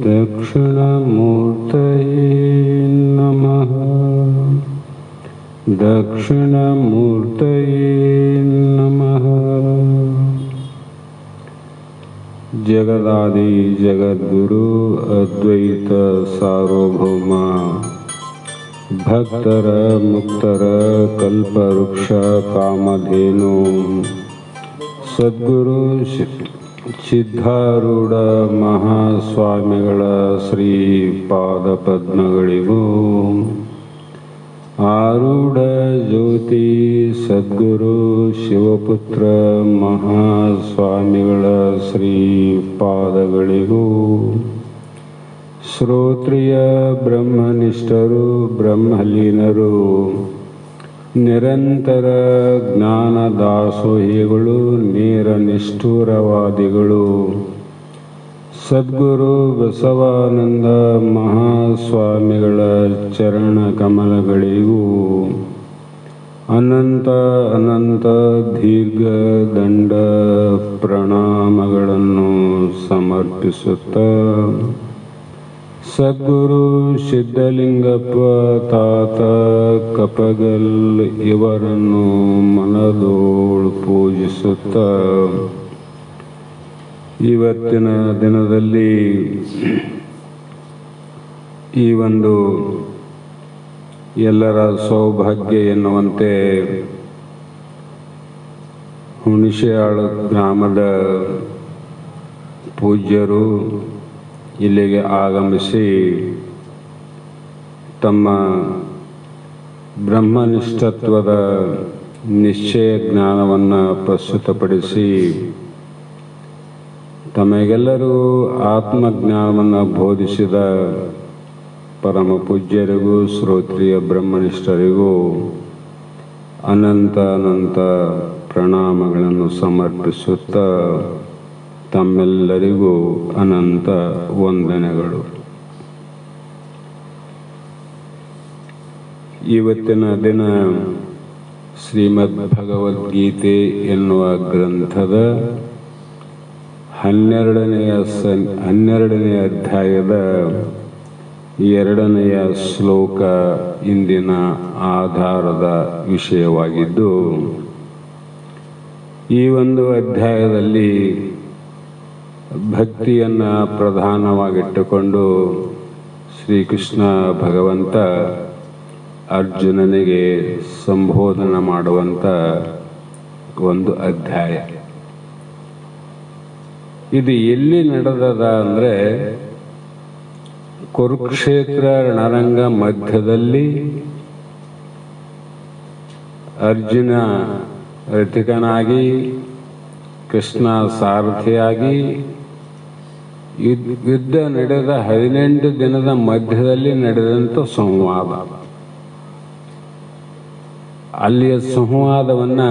दक्षिणमूर्तये नमः। दक्षिणमूर्तये नमः। जगदादि जगद्गुरु अद्वैत सार्वभौम भक्तर मुक्तर कल्पवृक्ष कामधेनु सद्गुರು ಸಿದ್ಧಾರೂಢ ಮಹಾಸ್ವಾಮಿಗಳ ಶ್ರೀ ಪಾದಪದ್ಮಗಳಿಗೂ ಆರೂಢ ಜ್ಯೋತಿ ಸದ್ಗುರು ಶಿವಪುತ್ರ ಮಹಾಸ್ವಾಮಿಗಳ ಶ್ರೀ ಪಾದಗಳಿಗೂ ಶ್ರೋತ್ರಿಯ ಬ್ರಹ್ಮನಿಷ್ಠರು ಬ್ರಹ್ಮಲೀನರು ನಿರಂತರ ಜ್ಞಾನದಾಸೋಹಿಗಳು ನೇರ ನಿಷ್ಠುರವಾದಿಗಳು ಸದ್ಗುರು ಬಸವಾನಂದ ಮಹಾಸ್ವಾಮಿಗಳ ಚರಣ ಕಮಲಗಳಿಗೂ ಅನಂತ ಅನಂತ ದೀರ್ಘ ದಂಡ ಪ್ರಣಾಮಗಳನ್ನು ಸಮರ್ಪಿಸುತ್ತಾ ಸದ್ಗುರು ಸಿದ್ಧಲಿಂಗಪ್ಪ ತಾತ ಕಪಗಲ್ ಇವರನ್ನು ಮನದೋಳು ಪೂಜಿಸುತ್ತಾ ಇವತ್ತಿನ ದಿನದಲ್ಲಿ ಈ ಒಂದು ಎಲ್ಲರ ಸೌಭಾಗ್ಯ ಎನ್ನುವಂತೆ ಹುಣಸೆಯಾಳು ಗ್ರಾಮದ ಪೂಜ್ಯರು ಇಲ್ಲಿಗೆ ಆಗಮಿಸಿ ತಮ್ಮ ಬ್ರಹ್ಮನಿಷ್ಠತ್ವದ ನಿಶ್ಚಯ ಜ್ಞಾನವನ್ನು ಪ್ರಸ್ತುತಪಡಿಸಿ ತಮಗೆಲ್ಲರೂ ಆತ್ಮಜ್ಞಾನವನ್ನು ಬೋಧಿಸಿದ ಪರಮ ಪೂಜ್ಯರಿಗೂ ಶ್ರೋತ್ರಿಯ ಬ್ರಹ್ಮನಿಷ್ಠರಿಗೂ ಅನಂತ ಅನಂತ ಪ್ರಣಾಮಗಳನ್ನು ಸಮರ್ಪಿಸುತ್ತಾ ತಮ್ಮೆಲ್ಲರಿಗೂ ಅನಂತ ವಂದನೆಗಳು. ಇವತ್ತಿನ ದಿನ ಶ್ರೀಮದ್ ಭಗವದ್ಗೀತೆ ಎನ್ನುವ ಗ್ರಂಥದ 12ನೇ ಅಧ್ಯಾಯದ 2ನೆಯ ಶ್ಲೋಕ ಇಂದಿನ ಆಧಾರದ ವಿಷಯವಾಗಿದ್ದು, ಈ ಒಂದು ಅಧ್ಯಾಯದಲ್ಲಿ ಭಕ್ತಿಯನ್ನು ಪ್ರಧಾನವಾಗಿಟ್ಟುಕೊಂಡು ಶ್ರೀಕೃಷ್ಣ ಭಗವಂತ ಅರ್ಜುನನಿಗೆ ಸಂಬೋಧನೆ ಮಾಡುವಂಥ ಒಂದು ಅಧ್ಯಾಯ. ಇದು ಎಲ್ಲಿ ನಡೆದದ ಅಂದರೆ ಕುರುಕ್ಷೇತ್ರ ರಣರಂಗ ಮಧ್ಯದಲ್ಲಿ ಅರ್ಜುನ ರಥಿಕನಾಗಿ ಕೃಷ್ಣ ಸಾರಥಿಯಾಗಿ ಯುದ್ಧ ನಡೆದ 18 ದಿನದ ಮಧ್ಯದಲ್ಲಿ ನಡೆದಂಥ ಸಂವಾದ. ಅಲ್ಲಿಯ ಸಂವಾದವನ್ನು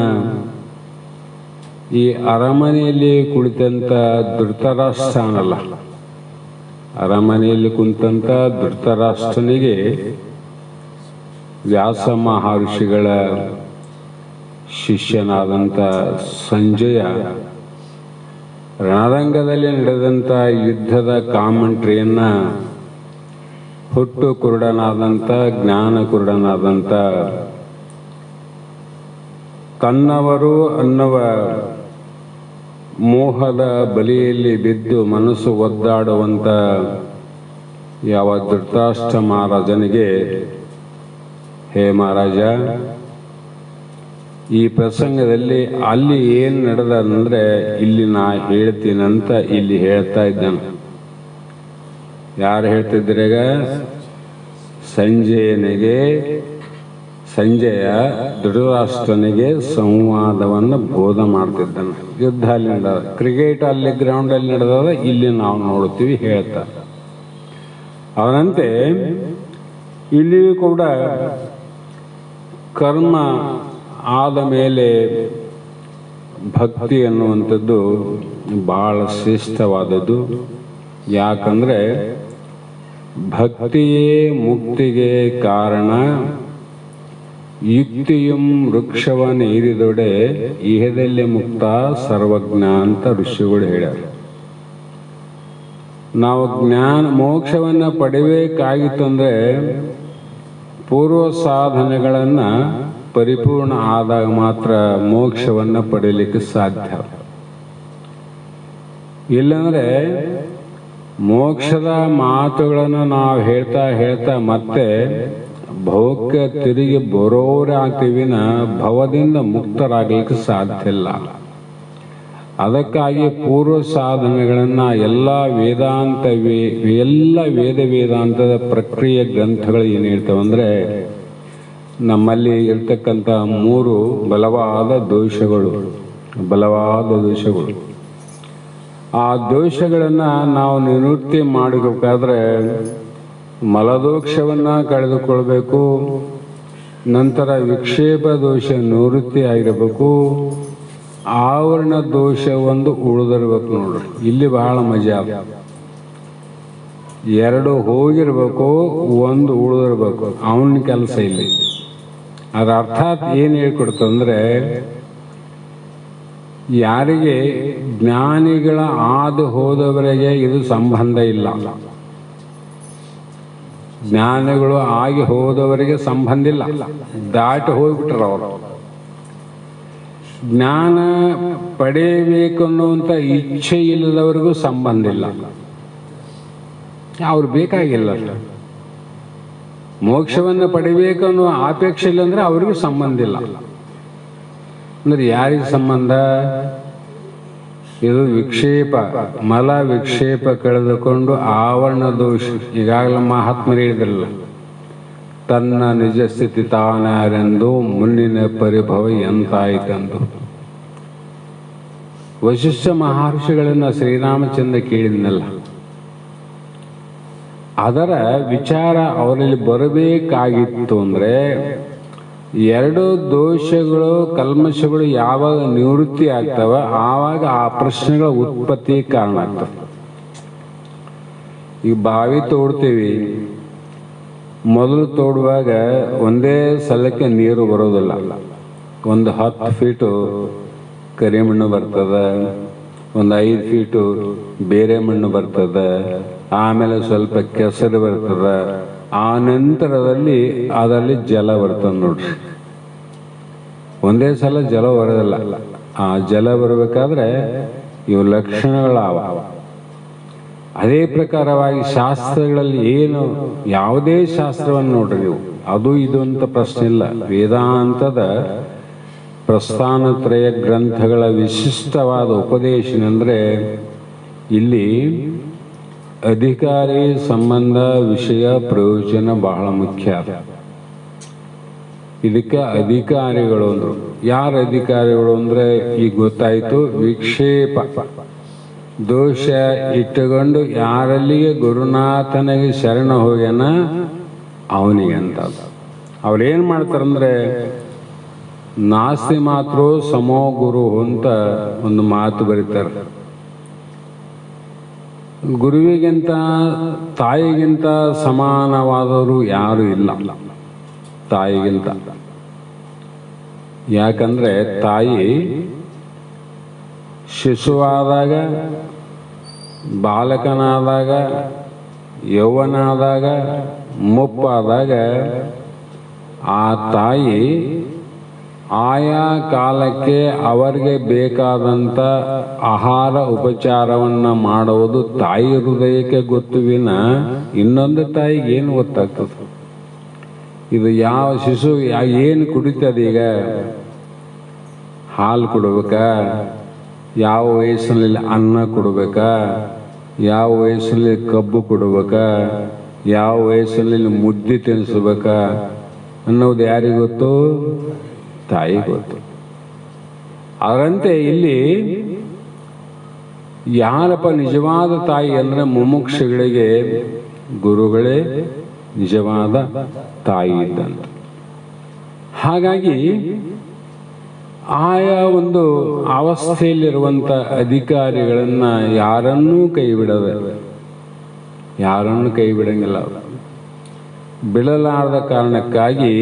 ಈ ಅರಮನೆಯಲ್ಲಿ ಕುಳಿತಂಥ ಧೃತರಾಷ್ಟ್ರನಲ್ಲ, ಅರಮನೆಯಲ್ಲಿ ಕುಂತಂಥ ಧೃತರಾಷ್ಟ್ರನಿಗೆ ವ್ಯಾಸ ಮಹರ್ಷಿಗಳ ಶಿಷ್ಯನಾದಂಥ ಸಂಜಯ ರಣರಂಗದಲ್ಲಿ ನಡೆದಂಥ ಯುದ್ಧದ ಕಾಮೆಂಟ್ರಿಯನ್ನು ಹುಟ್ಟು ಕುರುಡನಾದಂಥ ಜ್ಞಾನ ಕುರುಡನಾದಂಥ ತನ್ನವರು ಅನ್ನುವ ಮೋಹದ ಬಲಿಯಲ್ಲಿ ಬಿದ್ದು ಮನಸ್ಸು ಒದ್ದಾಡುವಂಥ ಯಾವ ಧೃತರಾಷ್ಟ್ರ ಮಹಾರಾಜನಿಗೆ, ಹೇ ಮಹಾರಾಜ, ಈ ಪ್ರಸಂಗದಲ್ಲಿ ಅಲ್ಲಿ ಏನು ನಡೆದಂದ್ರೆ ಇಲ್ಲಿ ನಾ ಹೇಳ್ತೀನಂತ ಇಲ್ಲಿ ಹೇಳ್ತಾ ಇದ್ದಾನೆ. ಯಾರು ಹೇಳ್ತಿದ್ರೀಗ? ಸಂಜಯ ಧೃತರಾಷ್ಟ್ರನಿಗೆ ಸಂವಾದವನ್ನು ಬೋಧ ಮಾಡ್ತಿದ್ದಾನೆ. ಯುದ್ಧ ಅಲ್ಲಿ ನಡೆದ, ಕ್ರಿಕೆಟ್ ಅಲ್ಲಿ ಗ್ರೌಂಡಲ್ಲಿ ನಡೆದ ಇಲ್ಲಿ ನಾವು ನೋಡ್ತೀವಿ ಹೇಳ್ತಾ. ಅದರಂತೆ ಇಲ್ಲಿಯೂ ಕೂಡ ಕರ್ಮ ಆದ ಮೇಲೆ ಭಕ್ತಿ ಅನ್ನುವಂಥದ್ದು ಬಹಳ ಶ್ರೇಷ್ಠವಾದದ್ದು. ಯಾಕಂದರೆ ಭಕ್ತಿಯೇ ಮುಕ್ತಿಗೆ ಕಾರಣ. ಯುಕ್ತಿಯಂ ವೃಕ್ಷವನ್ನೇರಿದೊಡೆ ಇಹದಲ್ಲಿ ಮುಕ್ತ ಸರ್ವಜ್ಞ ಅಂತ ಋಷಿಗಳು ಹೇಳ್ಯಾರ. ನಾವು ಮೋಕ್ಷವನ್ನು ಪಡಿಬೇಕಾಗಿತ್ತಂದ್ರೆ ಪೂರ್ವ ಸಾಧನೆಗಳನ್ನು ಪರಿಪೂರ್ಣ ಆದಾಗ ಮಾತ್ರ ಮೋಕ್ಷವನ್ನು ಪಡೀಲಿಕ್ಕೆ ಸಾಧ್ಯ. ಇಲ್ಲಂದ್ರೆ ಮೋಕ್ಷದ ಮಾತುಗಳನ್ನು ನಾವು ಹೇಳ್ತಾ ಮತ್ತೆ ಭವಕ್ಕೆ ತಿರುಗಿ ಬರೋರೇ ಆಗ್ತೀವಿನ ಭವದಿಂದ ಮುಕ್ತರಾಗಲಿಕ್ಕೆ ಸಾಧ್ಯ ಇಲ್ಲ. ಅದಕ್ಕಾಗಿ ಪೂರ್ವ ಸಾಧನೆಗಳನ್ನು ಎಲ್ಲ ವೇದಾಂತದ ಪ್ರಕ್ರಿಯೆ ಗ್ರಂಥಗಳು ಏನು ಹೇಳ್ತಾವಂದ್ರೆ ನಮ್ಮಲ್ಲಿ ಇರ್ತಕ್ಕಂಥ 3 ಬಲವಾದ ದೋಷಗಳು. ಆ ದೋಷಗಳನ್ನು ನಾವು ನಿವೃತ್ತಿ ಮಾಡಬೇಕಾದ್ರೆ ಮಲದೋಷವನ್ನು ಕಳೆದುಕೊಳ್ಬೇಕು, ನಂತರ ವಿಕ್ಷೇಪ ದೋಷ ನಿವೃತ್ತಿ ಆಗಿರಬೇಕು, ಆವರಣ ದೋಷ ಒಂದು ಉಳಿದಿರ್ಬೇಕು. ನೋಡ್ರಿ, ಇಲ್ಲಿ ಬಹಳ ಮಜಾ. 2 ಹೋಗಿರ್ಬೇಕು, 1 ಉಳಿದಿರ್ಬೇಕು. ಅವನ ಕೆಲಸ ಇಲ್ಲಿ. ಅದರ ಅರ್ಥಾತ್ ಏನು ಹೇಳ್ಕೊಡ್ತಂದ್ರೆ, ಯಾರಿಗೆ ಜ್ಞಾನಿಗಳ ಆದು ಹೋದವರೆಗೆ ಇದು ಸಂಬಂಧ ಇಲ್ಲ. ಜ್ಞಾನಿಗಳು ಆಗಿ ಹೋದವರಿಗೆ ಸಂಬಂಧ ಇಲ್ಲ, ದಾಟಿ ಹೋಗ್ಬಿಟ್ರ ಅವರು. ಜ್ಞಾನ ಪಡೆಯಬೇಕನ್ನುವಂಥ ಇಚ್ಛೆ ಇಲ್ಲದವರಿಗೂ ಸಂಬಂಧ ಇಲ್ಲ, ಅವ್ರು ಬೇಕಾಗಿಲ್ಲ. ಮೋಕ್ಷವನ್ನು ಪಡಿಬೇಕನ್ನೋ ಅಪೇಕ್ಷೆ ಇಲ್ಲ ಅಂದ್ರೆ ಅವ್ರಿಗೂ ಸಂಬಂಧ ಇಲ್ಲ. ಅಂದ್ರೆ ಯಾರಿಗೆ ಸಂಬಂಧ? ಇದು ವಿಕ್ಷೇಪ, ಮಲ ವಿಕ್ಷೇಪ ಕಳೆದುಕೊಂಡು ಆವರಣ ದೋಷ. ಈಗಾಗಲೇ ಮಹಾತ್ಮರು ಹೇಳಿದ್ರಲ್ಲ, ತನ್ನ ನಿಜ ಸ್ಥಿತಿ ತಾನಾರೆಂದು ಮುನ್ನಿನ ಪರಿಭವ ಎಂತಾಯಿತೆಂದು. ವಶಿಷ್ಠ ಮಹರ್ಷಿಗಳನ್ನ ಶ್ರೀರಾಮಚಂದ್ರ ಕೇಳಿದ್ನಲ್ಲ, ಅದರ ವಿಚಾರ ಅವರಲ್ಲಿ ಬರಬೇಕಾಗಿತ್ತು. ಅಂದರೆ 2 ದೋಷಗಳು ಕಲ್ಮಶಗಳು ಯಾವಾಗ ನಿವೃತ್ತಿ ಆಗ್ತವ ಆವಾಗ ಆ ಪ್ರಶ್ನೆಗಳ ಉತ್ಪತ್ತಿ ಕಾರಣ ಆಗ್ತವೆ. ಈಗ ಬಾವಿ ತೋಡ್ತೀವಿ, ಮೊದಲು ತೋಡುವಾಗ ಒಂದೇ ಸಲಕ್ಕೆ ನೀರು ಬರೋದಿಲ್ಲ. ಒಂದು 10 ಫೀಟು ಕರಿಮಣ್ಣು ಬರ್ತದೆ, ಒಂದು 5 ಫೀಟು ಬೇರೆ ಮಣ್ಣು ಬರ್ತದೆ, ಆಮೇಲೆ ಸ್ವಲ್ಪ ಕೆಸರು ಬರ್ತದೆ, ಆ ನಂತರದಲ್ಲಿ ಅದರಲ್ಲಿ ಜಲ ಬರ್ತದೆ. ನೋಡ್ರಿ, ಒಂದೇ ಸಲ ಜಲ ಬರೋದಿಲ್ಲ. ಆ ಜಲ ಬರಬೇಕಾದ್ರೆ ಇವು ಲಕ್ಷಣಗಳಾವ. ಅದೇ ಪ್ರಕಾರವಾಗಿ ಶಾಸ್ತ್ರಗಳಲ್ಲಿ ಏನು, ಯಾವುದೇ ಶಾಸ್ತ್ರವನ್ನು ನೋಡ್ರಿ ನೀವು, ಅದು ಇದು ಅಂತ ಪ್ರಶ್ನೆ ಇಲ್ಲ. ವೇದಾಂತದ ಪ್ರಸ್ಥಾನತ್ರಯ ಗ್ರಂಥಗಳ ವಿಶಿಷ್ಟವಾದ ಉಪದೇಶ ಅಂದರೆ ಇಲ್ಲಿ ಅಧಿಕಾರಿ ಸಂಬಂಧ ವಿಷಯ ಪ್ರಯೋಜನ ಬಹಳ ಮುಖ್ಯ. ಇದಕ್ಕೆ ಅಧಿಕಾರಿಗಳು ಅಂದರು. ಯಾರು ಅಧಿಕಾರಿಗಳು ಅಂದರೆ ಈಗ ಗೊತ್ತಾಯಿತು, ವಿಕ್ಷೇಪ ದೋಷ ಇಟ್ಟುಕೊಂಡು ಯಾರಲ್ಲಿಗೆ ಗುರುನಾಥನಿಗೆ ಶರಣ ಹೋಗ್ಯಾನ ಅವನಿಗೆ ಅಂತ. ಅವ್ರೇನು ಮಾಡ್ತಾರಂದ್ರೆ, ನಾಸ್ತಿ ಮಾತ್ರ ಸಮೋ ಗುರು ಅಂತ ಒಂದು ಮಾತು ಬರೀತಾರೆ. ಗುರುವಿಗಿಂತ ತಾಯಿಗಿಂತ ಸಮಾನವಾದವರು ಯಾರು ಇಲ್ಲ, ತಾಯಿಗಿಂತ. ಯಾಕಂದ್ರೆ ತಾಯಿ ಶಿಶುವಾದಾಗ, ಬಾಲಕನಾದಾಗ, ಯೌವನಾದಾಗ, ಮುಪ್ಪಾದಾಗ ಆ ತಾಯಿ ಆಯಾ ಕಾಲಕ್ಕೆ ಅವರಿಗೆ ಬೇಕಾದಂಥ ಆಹಾರ ಉಪಚಾರವನ್ನು ಮಾಡುವುದು ತಾಯಿ ಹೃದಯಕ್ಕೆ ಗೊತ್ತುವಿನ ಇನ್ನೊಂದು ತಾಯಿಗೆ ಏನು ಗೊತ್ತಾಗ್ತದೆ? ಇದು ಯಾವ ಶಿಶು ಏನು ಕುಡಿತದೆ? ಈಗ ಹಾಲು ಕೊಡ್ಬೇಕಾ, ಯಾವ ವಯಸ್ಸಿನಲ್ಲಿ ಅನ್ನ ಕೊಡ್ಬೇಕಾ, ಯಾವ ವಯಸ್ಸಲ್ಲಿ ಕಬ್ಬು ಕೊಡ್ಬೇಕಾ, ಯಾವ ವಯಸ್ಸಲ್ಲಿ ಮುದ್ದೆ ತಿನ್ನಿಸ್ಬೇಕಾ ಅನ್ನೋದು ಯಾರಿಗೆ ಗೊತ್ತು? ತಾಯಿ ಗೊತ್ತು. ಅದರಂತೆ ಇಲ್ಲಿ ಯಾರಪ್ಪ ನಿಜವಾದ ತಾಯಿ ಅಂದರೆ ಮುಮುಕ್ಷುಗಳಿಗೆ ಗುರುಗಳೇ ನಿಜವಾದ ತಾಯಿ ಇದ್ದಂತೆ. ಹಾಗಾಗಿ ಆಯಾ ಒಂದು ಅವಸ್ಥೆಯಲ್ಲಿರುವಂಥ ಅಧಿಕಾರಿಗಳನ್ನ ಯಾರನ್ನೂ ಕೈ ಬಿಡಂಗಿಲ್ಲ. ಬಿಡಲಾರದ ಕಾರಣಕ್ಕಾಗಿ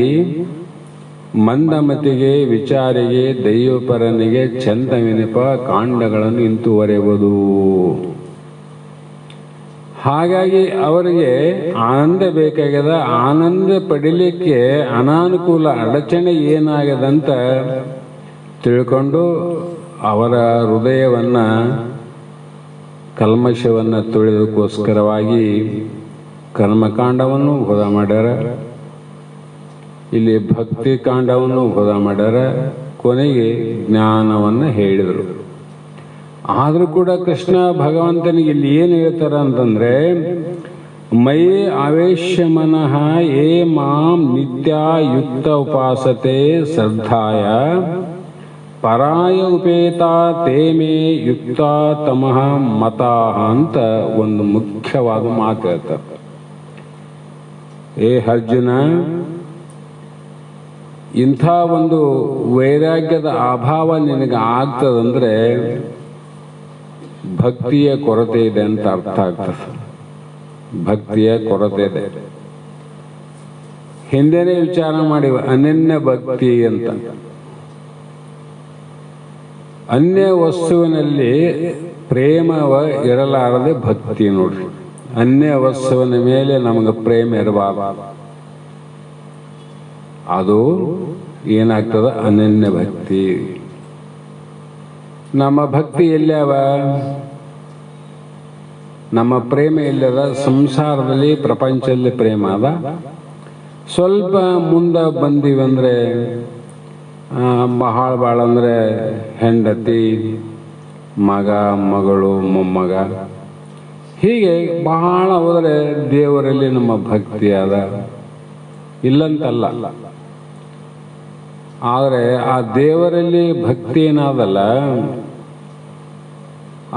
ಮಂದಮತಿಗೆ, ವಿಚಾರಿಗೆ, ದೈವಪರನಿಗೆ ಚಂದವಿನಿಪ ಕಾಂಡಗಳನ್ನು ಇಂತುವರೆಯುವುದು. ಹಾಗಾಗಿ ಅವರಿಗೆ ಆನಂದ ಬೇಕಾಗ್ಯದ. ಆನಂದ ಪಡಿಲಿಕ್ಕೆ ಅನಾನುಕೂಲ ಅಡಚಣೆ ಏನಾಗ್ಯದಂತ ತಿಳ್ಕೊಂಡು ಅವರ ಹೃದಯವನ್ನ ಕಲ್ಮಶವನ್ನು ತೊಳೆದಕ್ಕೋಸ್ಕರವಾಗಿ ಕರ್ಮಕಾಂಡವನ್ನು ಬೋಧ ಮಾಡ್ಯಾರ, ಇಲ್ಲಿ ಭಕ್ತಿ ಕಾಂಡವನ್ನು ಬೋಧ ಮಾಡ್ಯಾರ, ಕೊನೆಗೆ ಜ್ಞಾನವನ್ನು ಹೇಳಿದರು. ಆದರೂ ಕೂಡ ಕೃಷ್ಣ ಭಗವಂತನಿಗೆ ಇಲ್ಲಿ ಏನು ಹೇಳ್ತಾರ ಅಂತಂದ್ರೆ, ಮೈ ಆವೇಶ್ಯ ಮನಃ ಏ ಮಾಂ ನಿತ್ಯ ಯುಕ್ತ ಉಪಾಸತೆ ಶ್ರದ್ಧಾಯ ಪರಾಯ ಉಪೇತ ತೇಮೇ ಯುಕ್ತ ತಮಃ ಮತಃ ಅಂತ ಒಂದು ಮುಖ್ಯವಾದ ಮಾತು ಹೇಳ್ತಾರೆ. ಏ ಅರ್ಜುನ, ಇಂಥ ಒಂದು ವೈರಾಗ್ಯದ ಅಭಾವ ನಿನಗೆ ಆಗ್ತದಂದ್ರೆ ಭಕ್ತಿಯ ಕೊರತೆ ಇದೆ ಅಂತ ಅರ್ಥ ಆಗ್ತದೆ. ಭಕ್ತಿಯ ಕೊರತೆ ಇದೆ. ಹಿಂದೆನೇ ವಿಚಾರ ಮಾಡಿವ ಅನನ್ಯ ಭಕ್ತಿ ಅಂತ. ಅನ್ಯ ವಸ್ತುವಿನಲ್ಲಿ ಪ್ರೇಮವ ಇರಲಾರದೆ ಭಕ್ತಿ. ನೋಡ್ರಿ, ಅನ್ಯ ವಸ್ತುವಿನ ಮೇಲೆ ನಮಗೆ ಪ್ರೇಮ ಇರಬಾರದು. ಅದು ಏನಾಗ್ತದ? ಅನನ್ಯ ಭಕ್ತಿ. ನಮ್ಮ ಭಕ್ತಿ ಎಲ್ಲವ? ನಮ್ಮ ಪ್ರೇಮ ಎಲ್ಲದ? ಸಂಸಾರದಲ್ಲಿ, ಪ್ರಪಂಚದಲ್ಲಿ ಪ್ರೇಮ ಅದ. ಸ್ವಲ್ಪ ಮುಂದೆ ಬಂದೀವಂದ್ರೆ ಭಾಳ ಅಂದ್ರೆ ಹೆಂಡತಿ, ಮಗ, ಮಗಳು, ಮೊಮ್ಮಗ, ಹೀಗೆ ಬಹಳ ಹೋದರೆ ದೇವರಲ್ಲಿ ನಮ್ಮ ಭಕ್ತಿ ಅದ, ಇಲ್ಲಂತಲ್ಲ. ಆದರೆ ಆ ದೇವರಲ್ಲಿ ಭಕ್ತಿ ಏನಾದಲ್ಲ,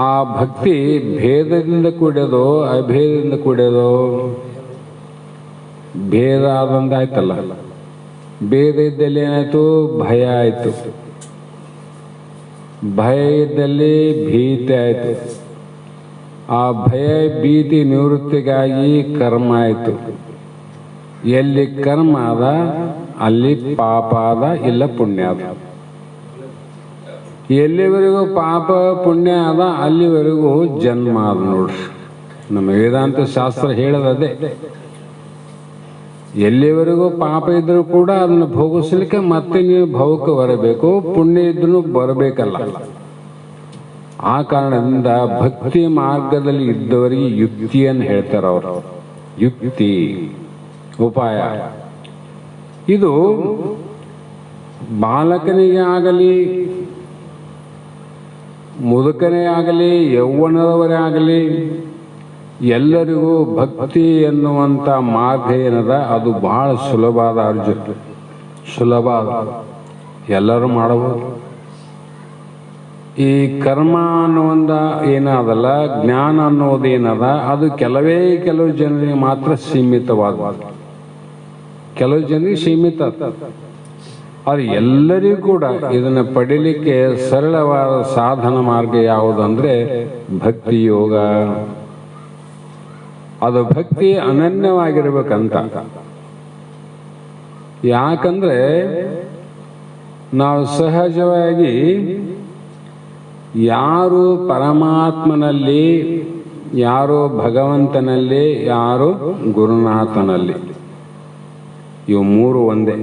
ಆ ಭಕ್ತಿ ಭೇದದಿಂದ ಕೂಡ್ಯದೋ ಅಭೇದದಿಂದ ಕೂಡ್ಯದೋ? ಭೇದ ಆದಂದಾಯ್ತಲ್ಲ. ಭೇದ ಇದ್ದಲ್ಲಿ ಏನಾಯ್ತು? ಭಯ ಆಯ್ತು. ಭಯ ಇದ್ದಲ್ಲಿ ಭೀತಿ ಆಯ್ತು. ಆ ಭಯ ಭೀತಿ ನಿವೃತ್ತಿಗಾಗಿ ಕರ್ಮ ಆಯ್ತು. ಎಲ್ಲಿ ಕರ್ಮ ಅದ ಅಲ್ಲಿ ಪಾಪ ಅದ, ಇಲ್ಲ ಪುಣ್ಯ ಅದ. ಎಲ್ಲಿವರೆಗೂ ಪಾಪ ಪುಣ್ಯ ಅದ ಅಲ್ಲಿವರೆಗೂ ಜನ್ಮ ಅದ. ನೋಡ್ರಿ, ನಮ್ಮ ವೇದಾಂತ ಶಾಸ್ತ್ರ ಹೇಳೋದೇ, ಎಲ್ಲಿವರೆಗೂ ಪಾಪ ಇದ್ರೂ ಕೂಡ ಅದನ್ನು ಭೋಗಿಸ್ಲಿಕ್ಕೆ ಮತ್ತೆ ನೀವು ಭವಕ್ಕೆ ಬರಬೇಕು, ಪುಣ್ಯ ಇದ್ರೂ ಬರಬೇಕಲ್ಲ. ಆ ಕಾರಣದಿಂದ ಭಕ್ತಿ ಮಾರ್ಗದಲ್ಲಿ ಇದ್ದವರಿಗೆ ಯುಕ್ತಿಯನ್ನು ಹೇಳ್ತಾರ ಅವರು. ಯುಕ್ತಿ, ಉಪಾಯ. ಇದು ಬಾಲಕನಿಗೆ ಆಗಲಿ, ಮುದುಕನೇ ಆಗಲಿ, ಯೌವನದವರೇ ಆಗಲಿ, ಎಲ್ಲರಿಗೂ ಭಕ್ತಿ ಎನ್ನುವಂಥ ಮಾರ್ಗ ಏನದ ಅದು ಬಹಳ ಸುಲಭ ಅದ. ಅರ್ಜುನ್, ಸುಲಭ ಅದ, ಎಲ್ಲರೂ ಮಾಡಬಹುದು. ಈ ಕರ್ಮ ಅನ್ನುವಂಥ ಏನಾದಲ್ಲ, ಜ್ಞಾನ ಅನ್ನೋದು ಏನದ, ಅದು ಕೆಲವು ಜನರಿಗೆ ಮಾತ್ರ ಸೀಮಿತವಾದ, ಕೆಲವು ಜನರಿಗೆ ಸೀಮಿತ. ಅದು ಎಲ್ಲರಿಗೂ ಕೂಡ ಇದನ್ನು ಪಡೀಲಿಕ್ಕೆ ಸರಳವಾದ ಸಾಧನ ಮಾರ್ಗ ಯಾವುದಂದ್ರೆ ಭಕ್ತಿ ಯೋಗ. ಅದು ಭಕ್ತಿ ಅನನ್ಯವಾಗಿರ್ಬೇಕಂತ. ಯಾಕಂದ್ರೆ ನಾವು ಸಹಜವಾಗಿ ಯಾರು ಪರಮಾತ್ಮನಲ್ಲಿ, ಯಾರು ಭಗವಂತನಲ್ಲಿ, ಯಾರು ಗುರುನಾಥನಲ್ಲಿ, ಇವು ಮೂರು ಒಂದೇ.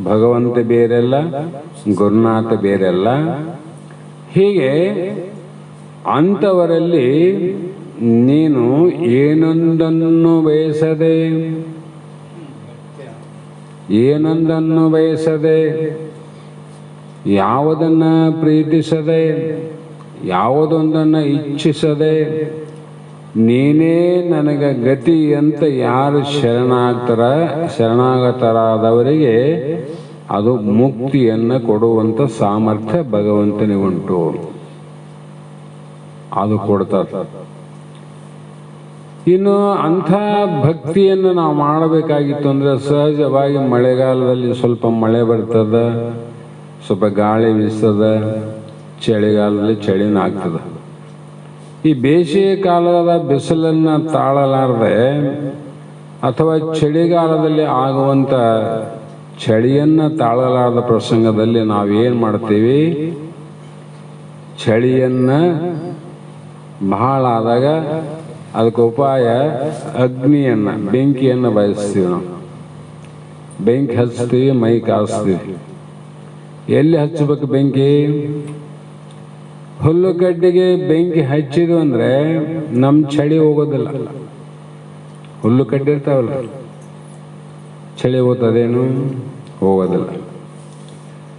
ಭಗವಂತ ಬೇರೆಲ್ಲ, ಗುರುನಾಥ ಬೇರೆಲ್ಲ. ಹೀಗೆ ಅಂಥವರಲ್ಲಿ ನೀನು ಏನೊಂದನ್ನು ಬಯಸದೆ, ಯಾವುದನ್ನ ಪ್ರೀತಿಸದೆ, ಯಾವುದೊಂದನ್ನು ಇಚ್ಛಿಸದೆ, ನೀನೇ ನನಗ ಗತಿ ಅಂತ ಯಾರು ಶರಣಾಗತರಾದವರಿಗೆ ಅದು ಮುಕ್ತಿಯನ್ನು ಕೊಡುವಂಥ ಸಾಮರ್ಥ್ಯ ಭಗವಂತನಿಗುಂಟು. ಅದು ಕೊಡ್ತಾರೆ. ಇನ್ನು ಅಂಥ ಭಕ್ತಿಯನ್ನು ನಾವು ಮಾಡಬೇಕಾಗಿತ್ತು ಅಂದರೆ ಸಹಜವಾಗಿ ಮಳೆಗಾಲದಲ್ಲಿ ಸ್ವಲ್ಪ ಮಳೆ ಬರ್ತದೆ, ಸ್ವಲ್ಪ ಗಾಳಿ ಬೀಸ್ತದೆ, ಚಳಿಗಾಲದಲ್ಲಿ ಚಳಿನ ಆಗ್ತದೆ. ಈ ಬೇಸಿಗೆ ಕಾಲದ ಬಿಸಿಲನ್ನು ತಾಳಲಾರದೆ ಅಥವಾ ಚಳಿಗಾಲದಲ್ಲಿ ಆಗುವಂಥ ಚಳಿಯನ್ನು ತಾಳಲಾರದ ಪ್ರಸಂಗದಲ್ಲಿ ನಾವೇನು ಮಾಡ್ತೀವಿ, ಚಳಿಯನ್ನು ಬಹಳ ಆದಾಗ ಅದಕ್ಕೆ ಉಪಾಯ ಅಗ್ನಿಯನ್ನು, ಬೆಂಕಿಯನ್ನು ಬಯಸ್ತೀವಿ. ನಾವು ಬೆಂಕಿ ಹಚ್ತೀವಿ, ಮೈ ಕಾಯಿಸ್ತೀವಿ. ಎಲ್ಲಿ ಹಚ್ಚಬೇಕು ಬೆಂಕಿ? ಹುಲ್ಲುಗಡ್ಡೆಗೆ ಬೆಂಕಿ ಹಚ್ಚಿದ್ವು ಅಂದರೆ ನಮ್ಮ ಚಳಿ ಹೋಗೋದಿಲ್ಲ. ಹುಲ್ಲು ಕಡ್ಡಿ ಇರ್ತಾವಲ್ಲ, ಚಳಿ ಹೋಗ್ತದೇನು? ಹೋಗೋದಿಲ್ಲ.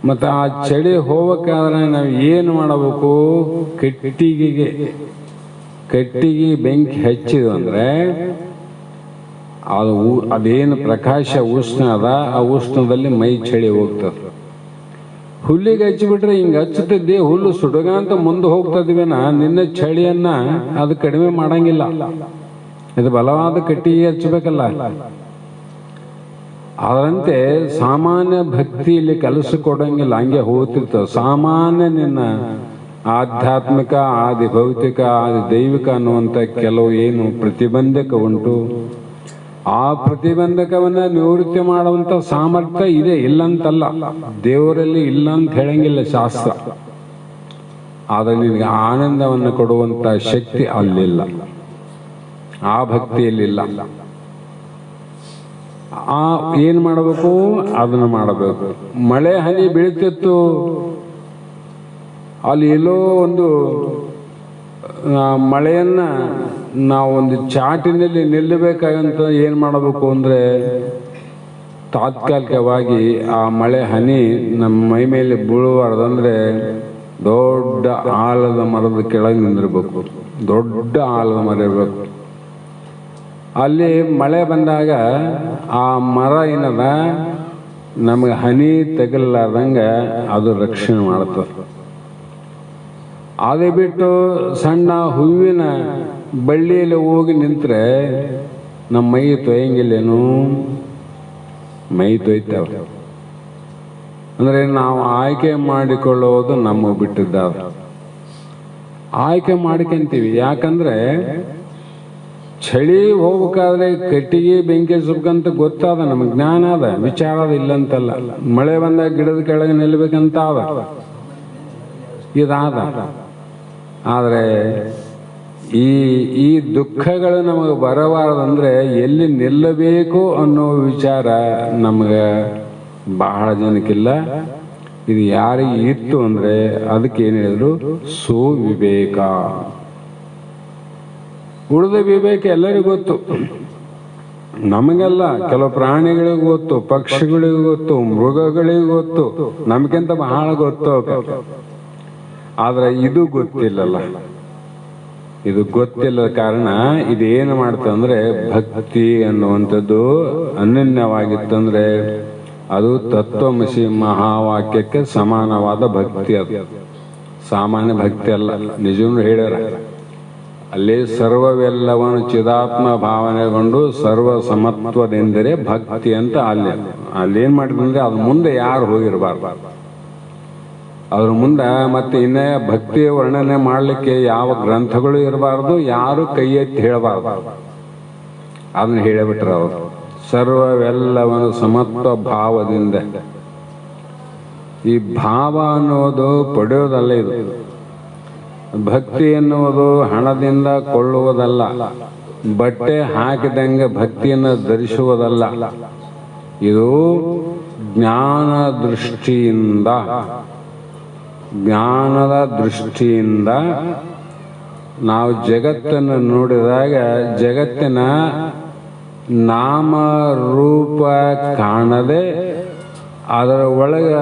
ಮತ್ತು ಆ ಚಳಿ ಹೋಗಬೇಕಾದ್ರೆ ನಾವು ಏನು ಮಾಡಬೇಕು? ಕಟ್ಟಿಗೆ ಬೆಂಕಿ ಹಚ್ಚಿದ್ವು ಅಂದರೆ ಅದೇನು ಪ್ರಕಾಶ ಉಷ್ಣ ಅದ, ಆ ಉಷ್ಣದಲ್ಲಿ ಮೈ ಚಳಿ ಹೋಗ್ತದೆ. ಹುಲ್ಲಿಗೆ ಹಚ್ಚಿಬಿಟ್ರೆ ಹಿಂಗೆ ಹಚ್ಚುತ್ತಿದ್ದೆ, ಹುಲ್ಲು ಸುಡುಗ ಅಂತ ಮುಂದೆ ಹೋಗ್ತದಿವೇನ, ನಿನ್ನ ಚಳಿಯನ್ನ ಅದು ಕಡಿಮೆ ಮಾಡಂಗಿಲ್ಲ. ಇದು ಬಲವಾದ ಕಟ್ಟಿಗೆ ಹಚ್ಚಬೇಕಲ್ಲ. ಅದರಂತೆ ಸಾಮಾನ್ಯ ಭಕ್ತಿಯಲ್ಲಿ ಕೆಲಸ ಕೊಡಂಗಿಲ್ಲ, ಹಂಗೆ ಹೋಗ್ತಿರ್ತವೆ. ಸಾಮಾನ್ಯ ನಿನ್ನ ಆಧ್ಯಾತ್ಮಿಕ, ಆದಿ ಭೌತಿಕ, ಆದಿ ದೈವಿಕ ಅನ್ನುವಂಥ ಕೆಲವು ಏನು ಪ್ರತಿಬಂಧಕ ಉಂಟು, ಆ ಪ್ರತಿಬಂಧಕವನ್ನು ನಿವೃತ್ತಿ ಮಾಡುವಂಥ ಸಾಮರ್ಥ್ಯ ಇದೆ, ಇಲ್ಲಂತಲ್ಲ. ದೇವರಲ್ಲಿ ಇಲ್ಲ ಅಂತ ಹೇಳಂಗಿಲ್ಲ ಶಾಸ್ತ್ರ. ಆದರೆ ನಿನಗೆ ಆನಂದವನ್ನು ಕೊಡುವಂಥ ಶಕ್ತಿ ಅಲ್ಲಿಲ್ಲ, ಆ ಭಕ್ತಿಯಲ್ಲಿಲ್ಲ. ಏನು ಮಾಡಬೇಕು? ಅದನ್ನು ಮಾಡಬೇಕು. ಮಳೆ ಹನಿ ಬೀಳ್ತಿತ್ತು, ಅಲ್ಲಿ ಎಲ್ಲೋ ಒಂದು ಮಳೆಯನ್ನು ನಾವೊಂದು ಚಾಟಿನಲ್ಲಿ ನಿಲ್ಲಬೇಕಾಗಂತ ಏನು ಮಾಡಬೇಕು ಅಂದರೆ ತಾತ್ಕಾಲಿಕವಾಗಿ ಆ ಮಳೆ ಹನಿ ನಮ್ಮ ಮೈ ಮೇಲೆ ಬೀಳಬಾರ್ದಂದ್ರೆ ದೊಡ್ಡ ಆಲದ ಮರದ ಕೆಳಗೆ ನಿಂದಿರ್ಬೇಕು. ದೊಡ್ಡ ಆಲದ ಮರ ಇರಬೇಕು. ಅಲ್ಲಿ ಮಳೆ ಬಂದಾಗ ಆ ಮರ ಏನದ ನಮಗೆ ಹನಿ ತಗಲಾರ್ದಂಗೆ ಅದು ರಕ್ಷಣೆ ಮಾಡುತ್ತದೆ. ಅದೇ ಬಿಟ್ಟು ಸಣ್ಣ ಹೂವಿನ ಬಳ್ಳಿಯಲ್ಲಿ ಹೋಗಿ ನಿಂತರೆ ನಮ್ಮ ಮೈ ತೊಯ್ಯಂಗಿಲ್ಲೇನು? ಮೈ ತೊಯ್ತಾವೆ. ಅಂದರೆ ನಾವು ಆಯ್ಕೆ ಮಾಡಿಕೊಳ್ಳೋದು ನಮಗೆ ಬಿಟ್ಟಿದ್ದಾವೆ. ಆಯ್ಕೆ ಮಾಡ್ಕೊಂತೀವಿ. ಯಾಕಂದರೆ ಚಳಿ ಹೋಗ್ಬೇಕಾದ್ರೆ ಕಟ್ಟಿಗೆ ಬೆಂಕಿ ಸುಬ್ಕಂತ ಗೊತ್ತಾದ, ನಮಗೆ ಜ್ಞಾನ ಅದ, ವಿಚಾರ ಅದ, ಇಲ್ಲಂತಲ್ಲ. ಮಳೆ ಬಂದಾಗ ಗಿಡದ ಕೆಳಗೆ ನಿಲ್ಲಬೇಕಂತ ಅದ, ಇದಾದ. ಆದರೆ ಈ ದುಃಖಗಳು ನಮಗೆ ಬರಬಾರದಂದ್ರೆ ಎಲ್ಲಿ ನಿಲ್ಲಬೇಕು ಅನ್ನೋ ವಿಚಾರ ನಮಗೆ ಬಹಳ ಜನಕ್ಕಿಲ್ಲ. ಇದು ಯಾರಿಗೆ ಇತ್ತು ಅಂದರೆ ಅದಕ್ಕೆ ಏನು ಹೇಳಿದ್ರು? ಸುವಿವೇಕ. ಉಳಿದ ವಿವೇಕ ಎಲ್ಲರಿಗೂ ಗೊತ್ತು, ನಮಗೆಲ್ಲ. ಕೆಲವು ಪ್ರಾಣಿಗಳಿಗೂ ಗೊತ್ತು, ಪಕ್ಷಿಗಳಿಗೂ ಗೊತ್ತು, ಮೃಗಗಳಿಗೂ ಗೊತ್ತು, ನಮಗಿಂತ ಬಹಳ ಗೊತ್ತು. ಆದ್ರೆ ಇದು ಗೊತ್ತಿಲ್ಲಲ್ಲ. ಇದು ಗೊತ್ತಿಲ್ಲದ ಕಾರಣ ಇದೇನು ಮಾಡ್ತಂದ್ರೆ ಭಕ್ತಿ ಅನ್ನುವಂಥದ್ದು ಅನನ್ಯವಾಗಿತ್ತಂದ್ರೆ ಅದು ತತ್ವಮಸಿ ಮಹಾವಾಕ್ಯಕ್ಕೆ ಸಮಾನವಾದ ಭಕ್ತಿ. ಅದು ಸಾಮಾನ್ಯ ಭಕ್ತಿ ಅಲ್ಲ. ನಿಜವೂ ಹೇಳ್ಯಾರ, ಅಲ್ಲಿ ಸರ್ವವೆಲ್ಲವನ್ನು ಚಿದಾತ್ಮ ಭಾವನೆಗೊಂಡು ಸರ್ವ ಸಮತ್ವದೆಂದರೆ ಭಕ್ತಿ ಅಂತ. ಅಲ್ಲೇನ್ ಮಾಡಿದಂದ್ರೆ ಅದು ಮುಂದೆ ಯಾರು ಹೋಗಿರಬಾರ್ದು, ಅದ್ರ ಮುಂದೆ ಮತ್ತೆ ಇನ್ನೇ ಭಕ್ತಿಯ ವರ್ಣನೆ ಮಾಡಲಿಕ್ಕೆ ಯಾವ ಗ್ರಂಥಗಳು ಇರಬಾರ್ದು, ಯಾರು ಕೈ ಎತ್ತಿ ಹೇಳಬಾರ್ದು. ಅದನ್ನ ಹೇಳಿಬಿಟ್ರ ಅವರು. ಸರ್ವವೆಲ್ಲವನ್ನು ಸಮತ್ವ ಭಾವದಿಂದ. ಈ ಭಾವ ಅನ್ನೋದು ಪಡೆಯೋದಲ್ಲ. ಇದು ಭಕ್ತಿ ಎನ್ನುವುದು ಹಣದಿಂದ ಕೊಳ್ಳುವುದಲ್ಲ, ಬಟ್ಟೆ ಹಾಕಿದಂಗೆ ಭಕ್ತಿಯನ್ನು ಧರಿಸುವುದಲ್ಲ. ಇದು ಜ್ಞಾನ ದೃಷ್ಟಿಯಿಂದ, ಜ್ಞಾನದ ದೃಷ್ಟಿಯಿಂದ ನಾವು ಜಗತ್ತನ್ನು ನೋಡಿದಾಗ ಜಗತ್ತಿನ ನಾಮರೂಪ ಕಾಣದೆ ಅದರ ಒಳಗ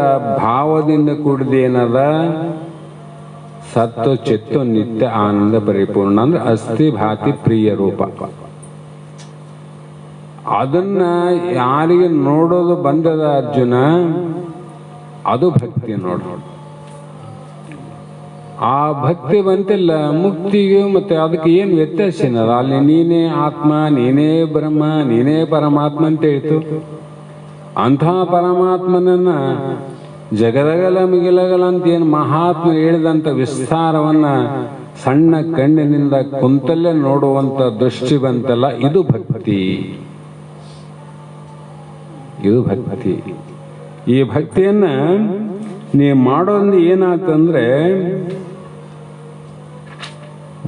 ಭಾವದಿಂದ ಕೂಡಿದೇನದ ಸತ್ವ ಚಿತ್ತು ನಿತ್ಯ ಆನಂದ ಪರಿಪೂರ್ಣ ಅಂದ್ರೆ ಅಸ್ಥಿ ಭಾತಿ ಪ್ರಿಯ ರೂಪ. ಅದನ್ನ ಯಾರಿಗೆ ನೋಡೋದು ಬಂದದ ಅರ್ಜುನ, ಅದು ಭಕ್ತಿ ನೋಡು. ಆ ಭಕ್ತಿ ಬಂತಿಲ್ಲ ಮುಕ್ತಿಗೂ ಮತ್ತೆ ಅದಕ್ಕೆ ಏನು ವ್ಯತ್ಯಾಸ ಏನದ? ಅಲ್ಲಿ ನೀನೇ ಆತ್ಮ, ನೀನೇ ಬ್ರಹ್ಮ, ನೀನೇ ಪರಮಾತ್ಮ ಅಂತ ಹೇಳ್ತು. ಅಂಥ ಪರಮಾತ್ಮನನ್ನ ಜಗದಗಲ ಮಿಗಿಲಗಲ ಅಂತ ಏನು ಮಹಾತ್ಮ ಹೇಳಿದಂಥ ವಿಸ್ತಾರವನ್ನ ಸಣ್ಣ ಕಣ್ಣಿನಿಂದ ಕುಂತಲ್ಲೇ ನೋಡುವಂತ ದೃಷ್ಟಿ ಬಂತಲ್ಲ, ಇದು ಭಕ್ತಿ. ಇದು ಭಕ್ತಿ. ಈ ಭಕ್ತಿಯನ್ನ ನೀವು ಮಾಡೋದ್ರಿಂದ ಏನಾಗ್ತಂದ್ರೆ,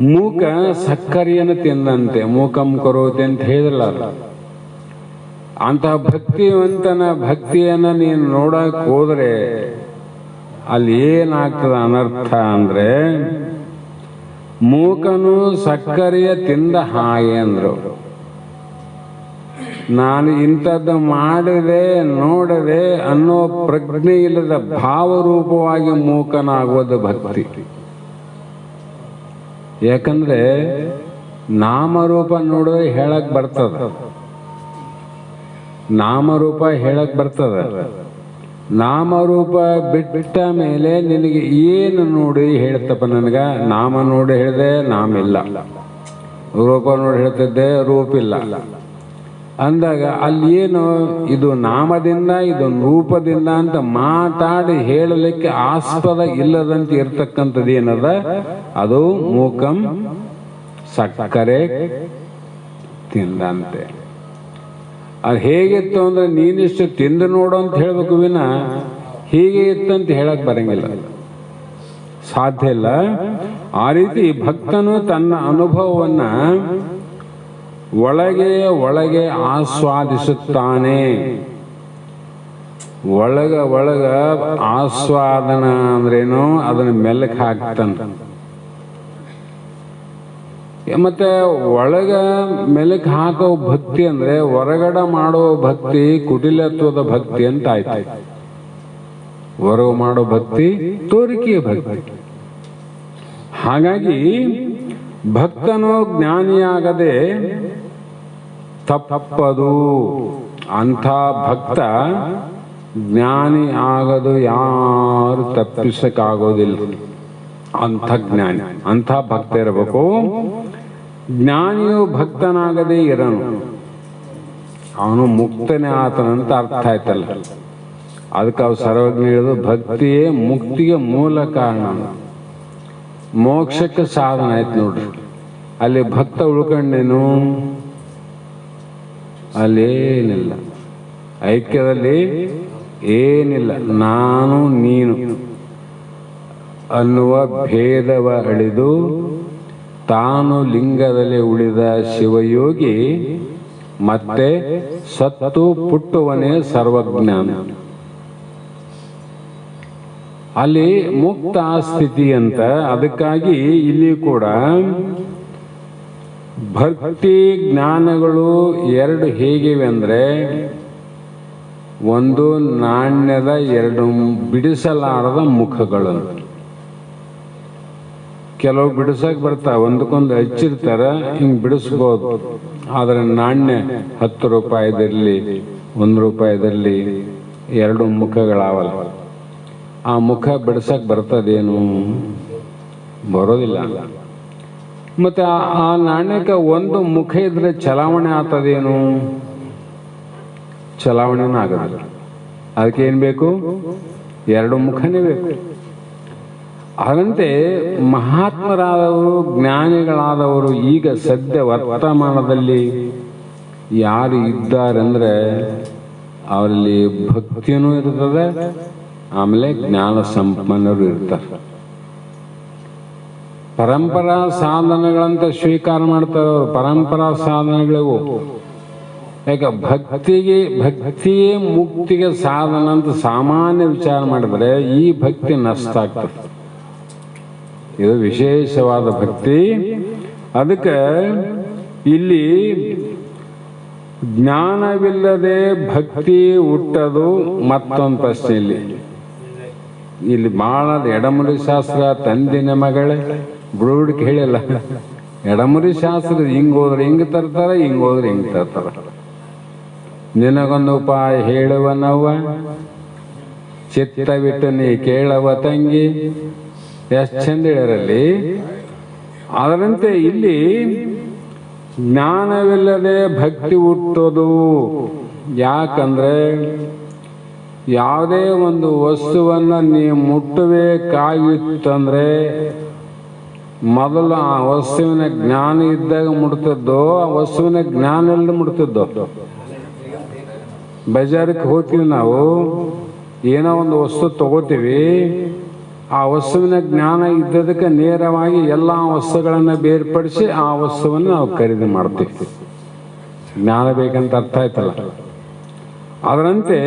ಮೂಕ ಸಕ್ಕರೆಯನ್ನು ತಿಂದಂತೆ, ಮೂಕಂ ಕರೋತಿ ಅಂತ ಹೇಳಿದ್ರಲ್ಲ, ಅಂತಹ ಭಕ್ತಿವಂತನ ಭಕ್ತಿಯನ್ನ ನೀನು ನೋಡಕ್ ಹೋದ್ರೆ ಅಲ್ಲಿ ಏನಾಗ್ತದ ಅನರ್ಥ ಅಂದ್ರೆ, ಮೂಕನು ಸಕ್ಕರೆಯ ತಿಂದ ಹಾಗೆ ಅಂದ್ರು. ನಾನು ಇಂಥದ್ದು ಮಾಡಿದೆ ನೋಡದೆ ಅನ್ನೋ ಪ್ರಜ್ಞೆ ಇಲ್ಲದ ಭಾವರೂಪವಾಗಿ ಮೂಕನಾಗುವುದು ಭಕ್ತಿ. ಯಾಕಂದ್ರೆ ನಾಮರೂಪ ನೋಡಿದ್ರೆ ಹೇಳಕ್ ಬರ್ತದ, ನಾಮರೂಪ ಹೇಳಕ್ ಬರ್ತದ. ನಾಮರೂಪ ಬಿಟ್ಟ ಮೇಲೆ ನಿನಗೆ ಏನು ನೋಡಿ ಹೇಳ್ತಪ್ಪ? ನನಗ ನಾಮ ನೋಡಿ ಹೇಳಿದೆ ನಾಮ ಇಲ್ಲ, ರೂಪ ನೋಡಿ ಹೇಳ್ತಿದ್ದೆ ರೂಪ ಇಲ್ಲ ಅಂದಾಗ ಅಲ್ಲಿ ಏನು ಇದು ನಾಮದಿಂದ ಇದು ರೂಪದಿಂದ ಅಂತ ಮಾತಾಡಿ ಹೇಳಲಿಕ್ಕೆ ಆಸ್ಪದ ಇಲ್ಲದಂತೆ ಇರ್ತಕ್ಕಂಥದ್ದು ಏನದ, ಅದು ಮೂಕಂ ಸಕ್ಕರೆ ತಿಂದಂತೆ. ಅದು ಹೇಗಿತ್ತು ಅಂದ್ರೆ ನೀನಿಷ್ಟು ತಿಂದು ನೋಡು ಅಂತ ಹೇಳ್ಬೇಕು ವಿನ ಹೀಗೆ ಇತ್ತಂತ ಹೇಳಕ್ ಬರಂಗಿಲ್ಲ, ಸಾಧ್ಯ ಇಲ್ಲ. ಆ ರೀತಿ ಭಕ್ತನು ತನ್ನ ಅನುಭವವನ್ನ ಒಳಗೆ ಒಳಗೆ ಆಸ್ವಾದಿಸುತ್ತಾನೆ. ಒಳಗ ಆಸ್ವಾದನ ಅಂದ್ರೇನು, ಅದನ್ನ ಮೆಲ್ಲಕ್ಕೆ ಹಾಕ್ತಾನೆ. ಮತ್ತೆ ಒಳಗ ಮೆಲಕ್ ಹಾಕೋ ಭಕ್ತಿ ಅಂದ್ರೆ ಹೊರಗಡ ಮಾಡೋ ಭಕ್ತಿ ಕುಟಿಲತ್ವದ ಭಕ್ತಿ ಅಂತ ಆಯ್ತು. ಹೊರಗ ಮಾಡೋ ಭಕ್ತಿ ತೋರಿಕೆಯ ಭಕ್ತಿ. ಹಾಗಾಗಿ ಭಕ್ತನು ಜ್ಞಾನಿಯಾಗದೆ ತಪ್ಪದು. ಅಂಥ ಭಕ್ತ ಜ್ಞಾನಿ ಆಗದು ಯಾರು ತಪ್ಪಿಸಕ್ಕಾಗೋದಿಲ್ಲ. ಅಂಥ ಜ್ಞಾನಿ, ಅಂಥ ಭಕ್ತ ಇರಬೇಕು. ಜ್ಞಾನಿಯು ಭಕ್ತನಾಗದೇ ಇರನು, ಅವನು ಮುಕ್ತನೇ ಆತನಂತ ಅರ್ಥ ಆಯ್ತಲ್ಲ. ಅದಕ್ಕೆ ಅವು ಸರ್ವಜ್ಞ ಹೇಳಿದ್ರು, ಭಕ್ತಿಯೇ ಮುಕ್ತಿಗೆ ಮೂಲ ಕಾರಣ, ಮೋಕ್ಷಕ್ಕೆ ಸಾಧನ ಆಯ್ತು ನೋಡ್ರಿ. ಅಲ್ಲಿ ಭಕ್ತ ಉಳ್ಕೊಂಡೇನು? ಅಲ್ಲೇನಿಲ್ಲ, ಐಕ್ಯದಲ್ಲಿ ಏನಿಲ್ಲ. ನಾನು ನೀನು ಅನ್ನುವ ಭೇದವ ಅಳಿದು ತಾನು ಲಿಂಗದಲ್ಲಿ ಉಳಿದ ಶಿವಯೋಗಿ ಮತ್ತೆ ಸತ್ತು ಪುಟ್ಟುವನೇ ಸರ್ವಜ್ಞಾನ. ಅಲ್ಲಿ ಮುಕ್ತ ಸ್ಥಿತಿ ಅಂತ. ಅದಕ್ಕಾಗಿ ಇಲ್ಲಿ ಕೂಡ ಭಕ್ತಿ ಜ್ಞಾನಗಳು ಎರಡು ಹೇಗಿವೆ ಅಂದ್ರೆ, ಒಂದು ನಾಣ್ಯದ ಎರಡು ಬಿಡಿಸಲಾರದ ಮುಖಗಳು. ಕೆಲವು ಬಿಡಿಸಕ್ ಬರ್ತಾವ, ಒಂದಕ್ಕೊಂದು ಹಚ್ಚಿರ್ತಾರ, ಹಿಂಗ್ ಬಿಡಿಸ್ಬೋದು. ಆದ್ರೆ ನಾಣ್ಯ 10 ರೂಪಾಯಿದಿರ್ಲಿ 1 ರೂಪಾಯಿದಿರ್ಲಿ ಎರಡು ಮುಖಗಳಾವಲ್ಲ. ಆ ಮುಖ ಬಿಡಿಸಕ್ ಬರ್ತದೇನು? ಬರೋದಿಲ್ಲ. ಮತ್ತೆ ಆ ನಾಣ್ಯಕ್ಕೆ ಒಂದು ಮುಖ ಇದ್ರೆ ಚಲಾವಣೆ ಆಗ್ತದೇನು? ಚಲಾವಣೆನೂ ಆಗೋದಿಲ್ಲ. ಅದಕ್ಕೆ ಏನ್ ಬೇಕು? ಎರಡು ಮುಖನೇ ಬೇಕು. ಅದರಂತೆ ಮಹಾತ್ಮರಾದವರು, ಜ್ಞಾನಿಗಳಾದವರು ಈಗ ಸದ್ಯ ವರ್ತಮಾನದಲ್ಲಿ ಯಾರು ಇದ್ದಾರೆಂದ್ರೆ ಅವರಲ್ಲಿ ಭಕ್ತಿಯೂ ಇರ್ತದೆ, ಆಮೇಲೆ ಜ್ಞಾನ ಸಂಪನ್ನರು ಇರ್ತಾರೆ. ಪರಂಪರಾ ಸಾಧನಗಳಂತ ಸ್ವೀಕಾರ ಮಾಡ್ತಾರೆ ಅವರು. ಪರಂಪರಾ ಸಾಧನಗಳಿವು. ಯಾಕೆ? ಭಕ್ತಿಯೇ ಮುಕ್ತಿಗೆ ಸಾಧನ ಅಂತ ಸಾಮಾನ್ಯ ವಿಚಾರ ಮಾಡಿದ್ರೆ ಈ ಭಕ್ತಿ ನಷ್ಟ ಆಗ್ತದೆ. ಇದು ವಿಶೇಷವಾದ ಭಕ್ತಿ. ಅದಕ್ಕೆ ಇಲ್ಲಿ ಜ್ಞಾನವಿಲ್ಲದೆ ಭಕ್ತಿ ಹುಟ್ಟದು ಮತ್ತೊಂದು ಪ್ರಶ್ನೆ. ಇಲ್ಲಿ ಬಹಳ ಎಡಮುರಿ ಶಾಸ್ತ್ರ ತಂದಿನ ಮಗಳೇ ಬುಡುಬುಡಿಕೆ ಹೇಳಿಲ್ಲ. ಎಡಮುರಿ ಶಾಸ್ತ್ರ ಹಿಂಗ್ ಹೋದ್ರೆ ಹಿಂಗ್ ತರ್ತಾರ, ಹಿಂಗ್ ಹೋದ್ರೆ ಹಿಂಗ್ ತರ್ತಾರ. ನಿನಗೊಂದು ಉಪಾಯ ಹೇಳುವನವ್ವ, ಚಿತ್ತವಿಟ್ಟು ನೀ ಕೇಳವ ತಂಗಿ, ಎಷ್ಟು ಚಂದ ಹೇಳ್ಯಾರಲ್ಲಿ. ಅದರಂತೆ ಇಲ್ಲಿ ಜ್ಞಾನವಿಲ್ಲದೆ ಭಕ್ತಿ ಹುಟ್ಟೋದು. ಯಾಕಂದ್ರೆ ಯಾವುದೇ ಒಂದು ವಸ್ತುವನ್ನು ನೀವು ಮುಟ್ಟಬೇಕಾಗಿತ್ತಂದ್ರೆ ಮೊದಲು ಆ ವಸ್ತುವಿನ ಜ್ಞಾನ ಇದ್ದಾಗ ಮುಟ್ತಿದ್ದೋ, ಆ ವಸ್ತುವಿನ ಜ್ಞಾನ ಇಲ್ಲದೆ ಮುಟ್ತಿದ್ದೋ. ಬಜಾರಕ್ಕೆ ಹೋಗ್ತೀವಿ, ನಾವು ಏನೋ ಒಂದು ವಸ್ತು ತಗೋತೀವಿ, ಆ ವಸ್ತುವಿನ ಜ್ಞಾನ ಇದ್ದದಕ್ಕೆ ನೇರವಾಗಿ ಎಲ್ಲ ವಸ್ತುಗಳನ್ನು ಬೇರ್ಪಡಿಸಿ ಆ ವಸ್ತುವನ್ನು ನಾವು ಖರೀದಿ ಮಾಡ್ತೀವಿ. ಜ್ಞಾನ ಬೇಕಂತ ಅರ್ಥ ಆಯ್ತಲ್ಲ. ಅದರಂತೆ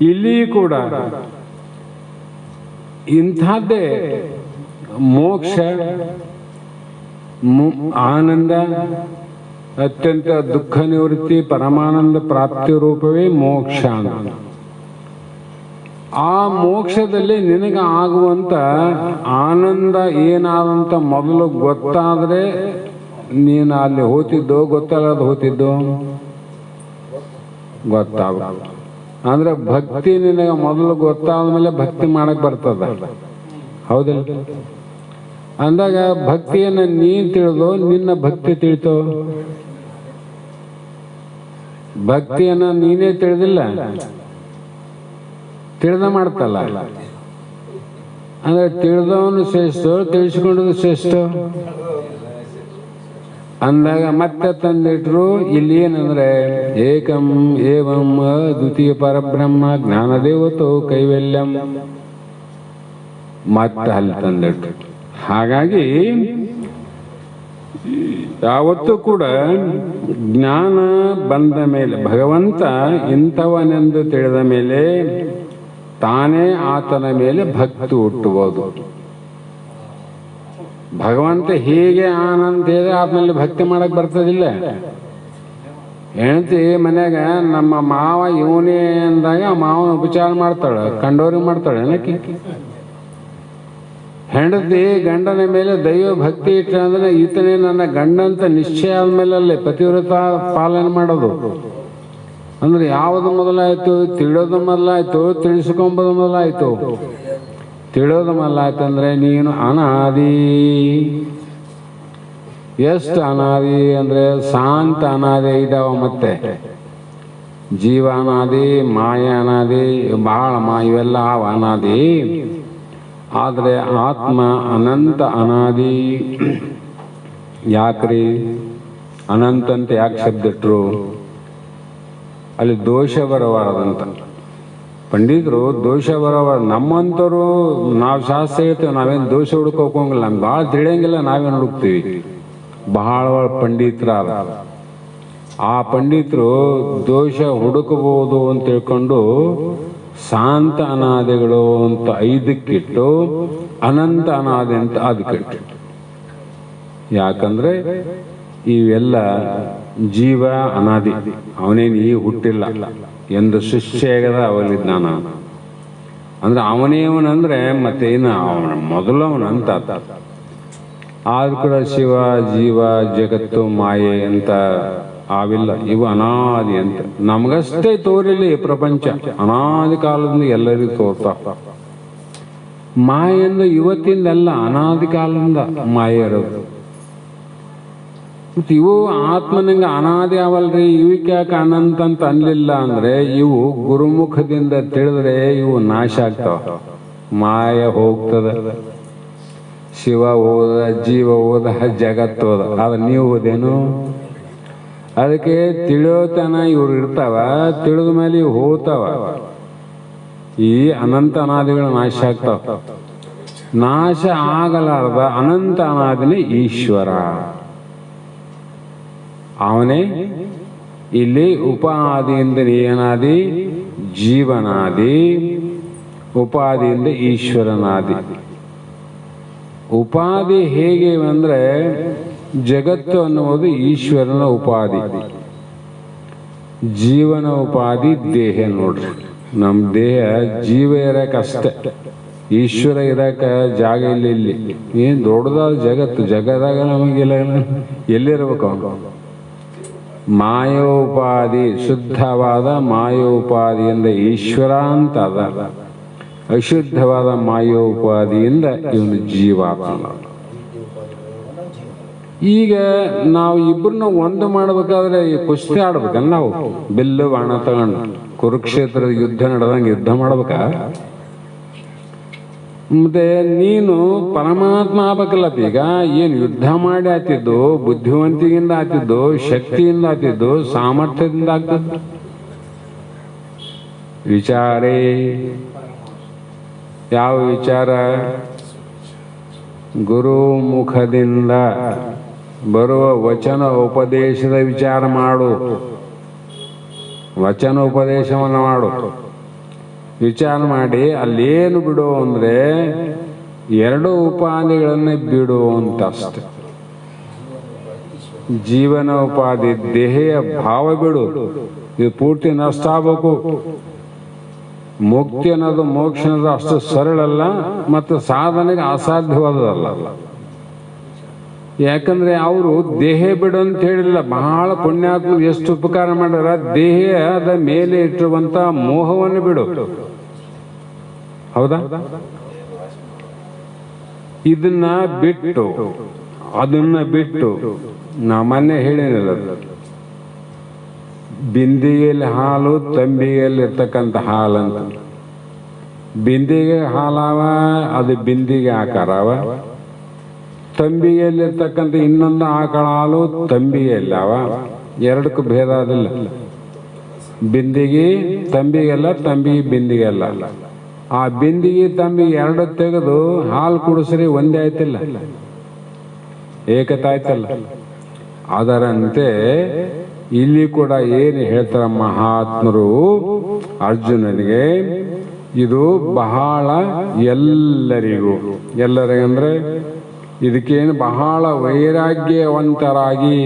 ಇಲ್ಲಿ ಕೂಡ ಇಂಥದ್ದೇ ಮೋಕ್ಷ, ಆನಂದ, ಅತ್ಯಂತ ದುಃಖ ನಿವೃತ್ತಿ, ಪರಮಾನಂದ ಪ್ರಾಪ್ತಿ ರೂಪವೇ ಮೋಕ್ಷ. ಆ ಮೋಕ್ಷದಲ್ಲಿ ನಿನಗೆ ಆಗುವಂತ ಆನಂದ ಏನಾದಂತ ಮೊದಲು ಗೊತ್ತಾದ್ರೆ ನೀನು ಅಲ್ಲಿ ಹೋತಿದ್ದೋ, ಗೊತ್ತಾಗದ ಹೋತಿದ್ದೋ ಗೊತ್ತಾಗ. ಅಂದ್ರೆ ಭಕ್ತಿ ನಿನಗೆ ಮೊದಲು ಗೊತ್ತಾದ ಮೇಲೆ ಭಕ್ತಿ ಮಾಡಕ್ ಬರ್ತದ, ಹೌದಲ್ಲ? ಅಂದಾಗ ಭಕ್ತಿಯನ್ನ ನೀನ್ ತಿಳಿದೋ, ನಿನ್ನ ಭಕ್ತಿ ತಿಳಿತೋ? ಭಕ್ತಿಯನ್ನ ನೀನೇ ತಿಳಿದಿಲ್ಲ, ತಿಳಿದ ಮಾಡ್ತಲ್ಲ. ಅಂದ್ರೆ ತಿಳಿದವನು ಶ್ರೇಷ್ಠ, ತಿಳಿಸ್ಕೊಂಡದ್ದು ಶ್ರೇಷ್ಠ ಅಂದಾಗ ಮತ್ತೆ ತಂದಿಟ್ರು. ಇಲ್ಲಿ ಏನಂದ್ರೆ ಏಕಂ ಏವಂ ದ್ವಿತೀಯ ಪರಬ್ರಹ್ಮ ಜ್ಞಾನದೇವತೋ ಕೈವಲ್ಯಂ, ಮತ್ತೆ ಅಲ್ಲಿ ತಂದಿಟ್ರು. ಹಾಗಾಗಿ ಯಾವತ್ತೂ ಕೂಡ ಜ್ಞಾನ ಬಂದ ಮೇಲೆ, ಭಗವಂತ ಇಂಥವನೆಂದು ತಿಳಿದ ಮೇಲೆ ತಾನೇ ಆತನ ಮೇಲೆ ಭಕ್ತಿ ಹುಟ್ಟುವುದು. ಭಗವಂತ ಹೀಗೆ ಆನಂದ ಹೇಳಿದ್ರೆ ಆದ್ಮೇಲೆ ಭಕ್ತಿ ಮಾಡಕ್ ಬರ್ತದಿಲ್ಲ. ಹೆಂಡತಿ ಮನ್ಯಾಗ ನಮ್ಮ ಮಾವ ಇವನೇ ಅಂದಾಗ ಮಾವನ ಉಪಚಾರ ಮಾಡ್ತಾಳೆ, ಕಂಡೋರಿ ಮಾಡ್ತಾಳೆ. ಏನಕ್ಕೆ ಹೆಂಡತಿ ಗಂಡನ ಮೇಲೆ ದೈವ ಭಕ್ತಿ ಇಟ್ಟ ಅಂದ್ರೆ ಈತನೇ ನನ್ನ ಗಂಡ ಅಂತ ನಿಶ್ಚಯ ಆದ್ಮೇಲೆ ಪತಿವ್ರತ ಪಾಲನೆ ಮಾಡೋದು. ಅಂದ್ರೆ ಯಾವುದು ಮೊದಲಾಯ್ತು? ತಿಳಿಯೋದು ಮೊದಲಾಯ್ತು, ತಿಳಿಸ್ಕೊಂಬುದು ಮೊದಲಾಯ್ತು. ತಿಳಿಯೋದು ಮೊದಲಾಯ್ತಂದ್ರೆ ನೀನು ಅನಾದಿ. ಎಷ್ಟು ಅನಾದಿ ಅಂದ್ರೆ ಶಾಂತ ಅನಾದಿ ಇದಾವ, ಮತ್ತೆ ಜೀವ ಅನಾದಿ, ಮಾಯ ಅನಾದಿ, ಬಹಳ ಇವೆಲ್ಲ ಅನಾದಿ. ಆದರೆ ಆತ್ಮ ಅನಂತ ಅನಾದಿ. ಯಾಕ್ರಿ ಅನಂತ ಅಂತ ಯಾಕೆ ಶಬ್ದ ಇಟ್ರು? ಅಲ್ಲಿ ದೋಷ ಬರಬಾರದಂತ ಪಂಡಿತರು. ದೋಷ ಬರಬಾರ. ನಮ್ಮಂತರು ನಾವು ಶಾಸ್ತ್ರ ಹೇಳ್ತೇವೆ, ನಾವೇನು ದೋಷ ಹುಡುಕೋಕಂಗಿಲ್ಲ. ನಮ್ಗೆ ಭಾಳ ತಿಳಿಯಂಗಿಲ್ಲ, ನಾವೇನು ಹುಡುಕ್ತೀವಿ. ಬಹಳ ಪಂಡಿತರ ಆ ಪಂಡಿತರು ದೋಷ ಹುಡುಕಬಹುದು ಅಂತ ತಿಳ್ಕೊಂಡು ಶಾಂತ ಅನಾದಿಗಳು ಅಂತ 5ಕ್ಕಿಟ್ಟು ಅನಂತ ಅನಾದಿ ಅಂತ ಅದಕ್ಕಿಟ್ಟು. ಯಾಕಂದ್ರೆ ಇವೆಲ್ಲ ಜೀವ ಅನಾದಿ, ಅವನೇನು ಈಗ ಹುಟ್ಟಿಲ್ಲ ಎಂದು ಶಿಷ್ಯಗದ ಅವಲಿದ್ದಾನ. ಅಂದ್ರೆ ಅವನೇವನಂದ್ರೆ ಮತ್ತೆ ಏನು ಅವನ ಮೊದಲವನಂತ. ಆದ್ರೂ ಕೂಡ ಶಿವ, ಜೀವ, ಜಗತ್ತು, ಮಾಯೆ ಅಂತ ಅವಿಲ್ಲ. ಇವು ಅನಾದಿ ಅಂತ ನಮಗಷ್ಟೇ ತೋರಿಲಿ. ಪ್ರಪಂಚ ಅನಾದಿ ಕಾಲದಿಂದ ಎಲ್ಲರಿಗೂ ತೋರ್ತಾ. ಮಾಯೆಂದು ಇವತ್ತಿಂದಲ್ಲ, ಅನಾದಿ ಕಾಲದಿಂದ ಮಾಯೆ ಇರೋದು. ಮತ್ತು ಇವು ಆತ್ಮನಿಂಗ ಅನಾದಿ ಅವಲ್ರಿ. ಇವಕ್ಕೆ ಯಾಕೆ ಅನಂತ ಅಂತ ಅನ್ಲಿಲ್ಲ ಅಂದ್ರೆ ಇವು ಗುರುಮುಖದಿಂದ ತಿಳಿದ್ರೆ ಇವು ನಾಶ ಆಗ್ತಾವ. ಮಾಯ ಹೋಗ್ತದ, ಶಿವ ಹೋದ, ಜೀವ ಹೋದ, ಜಗತ್ತು ಹೋದ. ಆದ್ರೆ ನೀವು ಹೋದೇನು? ಅದಕ್ಕೆ ತಿಳಿಯೋತನ ಇವ್ರು ಇರ್ತಾವ, ತಿಳಿದ ಮೇಲೆ ಇವು ಹೋಗ್ತಾವ. ಈ ಅನಂತ ಅನಾದಿಗಳು ನಾಶ ಆಗ್ತಾವ. ನಾಶ ಆಗಲಾರ್ದ ಅನಂತ ಅನಾದಿನೇ ಈಶ್ವರ. ಅವನೇ ಇಲ್ಲಿ ಉಪಾದಿಯಿಂದ ಏನಾದಿ? ಜೀವನಾದಿ. ಉಪಾದಿಯಿಂದ ಈಶ್ವರನಾದಿ. ಉಪಾಧಿ ಹೇಗೆ ಅಂದ್ರೆ ಜಗತ್ತು ಅನ್ನುವುದು ಈಶ್ವರನ ಉಪಾಧಿ. ಜೀವನ ಉಪಾಧಿ ದೇಹ. ನೋಡ್ರಿ, ನಮ್ಮ ದೇಹ ಜೀವ ಇರಕಷ್ಟೆ, ಈಶ್ವರ ಇರಕ ಜಾಗ ಇಲ್ಲಿ. ಏನ್ ದೊಡ್ಡದಾದ ಜಗತ್ತು, ಜಗದಾಗ ನಮಗೆಲ್ಲ ಎಲ್ಲಿರ್ಬೇಕು? ಮಾಯೋಪಾಧಿ, ಶುದ್ಧವಾದ ಮಾಯೋಪಾದಿಯಿಂದ ಈಶ್ವರ ಅಂತ ಅದ. ಅಶುದ್ಧವಾದ ಮಾಯೋಪಾದಿಯಿಂದ ಇವನು ಜೀವಾತ್ಮ. ಈಗ ನಾವು ಇಬ್ಬರನ್ನ ಒಂದು ಮಾಡಬೇಕಾದ್ರೆ ಈ ಕುಸ್ತಿ ಆಡ್ಬೇಕಲ್ಲ, ನಾವು ಬಿಲ್ಲು ಬಾಣ ತಗೊಂಡು ಕುರುಕ್ಷೇತ್ರದ ಯುದ್ಧ ನಡೆದಂಗೆ ಯುದ್ಧ ಮಾಡ್ಬೇಕ. ಮತ್ತೆ ನೀನು ಪರಮಾತ್ಮ ಆಗ್ಬೇಕಲ್ಲಪ್ಪ. ಈಗ ಏನು ಯುದ್ಧ ಮಾಡಿ ಆತಿದ್ದು ಬುದ್ಧಿವಂತಿಕೆಯಿಂದ ಆತಿದ್ದು, ಶಕ್ತಿಯಿಂದ ಆತಿದ್ದು, ಸಾಮರ್ಥ್ಯದಿಂದ ಆಗ್ತದ್ದು. ವಿಚಾರೇ ಯಾವ ವಿಚಾರ? ಗುರು ಮುಖದಿಂದ ಬರುವ ವಚನ ಉಪದೇಶದ ವಿಚಾರ ಮಾಡು. ವಚನ ಉಪದೇಶವನ್ನು ಮಾಡು. ವಿಚಾರ ಮಾಡಿ ಅಲ್ಲೇನು ಬಿಡು ಅಂದ್ರೆ 2 ಉಪಾಧಿಗಳನ್ನೇ ಬಿಡು ಅಂತ ಅಷ್ಟೆ. ಜೀವನ ಉಪಾಧಿ, ದೇಹೆಯ ಭಾವ ಬಿಡು. ಇದು ಪೂರ್ತಿ ನಷ್ಟ ಆಗ್ಬೇಕು. ಮುಕ್ತಿ ಅನ್ನೋದು, ಮೋಕ್ಷ ಅನ್ನೋದು ಅಷ್ಟು ಸರಳಲ್ಲ ಮತ್ತು ಸಾಧನೆಗೆ ಅಸಾಧ್ಯವಾದದಲ್ಲ. ಯಾಕಂದ್ರೆ ಅವರು ದೇಹ ಬಿಡು ಅಂತ ಹೇಳಿಲ್ಲ. ಬಹಳ ಪುಣ್ಯಾತ್ಮ ಎಷ್ಟು ಉಪಕಾರ ಮಾಡ್ಯಾರ. ದೇಹದ ಮೇಲೆ ಇಟ್ಟಿರುವಂತ ಮೋಹವನ್ನು ಬಿಡು. ಹೌದಾ? ಇದನ್ನ ಬಿಟ್ಟು ಅದನ್ನ ಬಿಟ್ಟು ನಾ ಮೊನ್ನೆ ಹೇಳಿರಲ್ಲ, ಬಿಂದಿಗೆಯಲ್ಲಿ ಹಾಲು, ತಂಬಿಗೆಯಲ್ಲಿ ಇರ್ತಕ್ಕಂಥ ಹಾಲಂತ. ಬಿಂದಿಗೆ ಹಾಲವ, ಅದು ಬಿಂದಿಗೆ ಆಕಾರವ. ತಂಬಿಗೆಯಲ್ಲಿರ್ತಕ್ಕಂಥ ಇನ್ನೊಂದು ಆಕಳ ಹಾಲು ತಂಬಿಗೆಯಲ್ಲಿ ಅವ. ಎರಡಕ್ಕೂ ಭೇದ ಅದಿಲ್ಲ. ಬಿಂದಿಗೆ ತಂಬಿಗೆಲ್ಲ, ತಂಬಿಗೆ ಬಿಂದಿಗೆಲ್ಲ. ಆ ಬಿಂದಿಗೆ ತಂಬಿಗೆ ಎರಡು ತೆಗೆದು ಹಾಲು ಕುಡಿಸ್ರಿ ಒಂದೇ ಆಯ್ತಿಲ್ಲ, ಏಕತಾಯ್ತಲ್ಲ. ಅದರಂತೆ ಇಲ್ಲಿ ಕೂಡ ಏನು ಹೇಳ್ತಾರ ಮಹಾತ್ಮರು ಅರ್ಜುನನಿಗೆ, ಇದು ಬಹಳ ಎಲ್ಲರಿಗಂದ್ರೆ ಇದಕ್ಕೇನು ಬಹಳ ವೈರಾಗ್ಯವಂತರಾಗಿ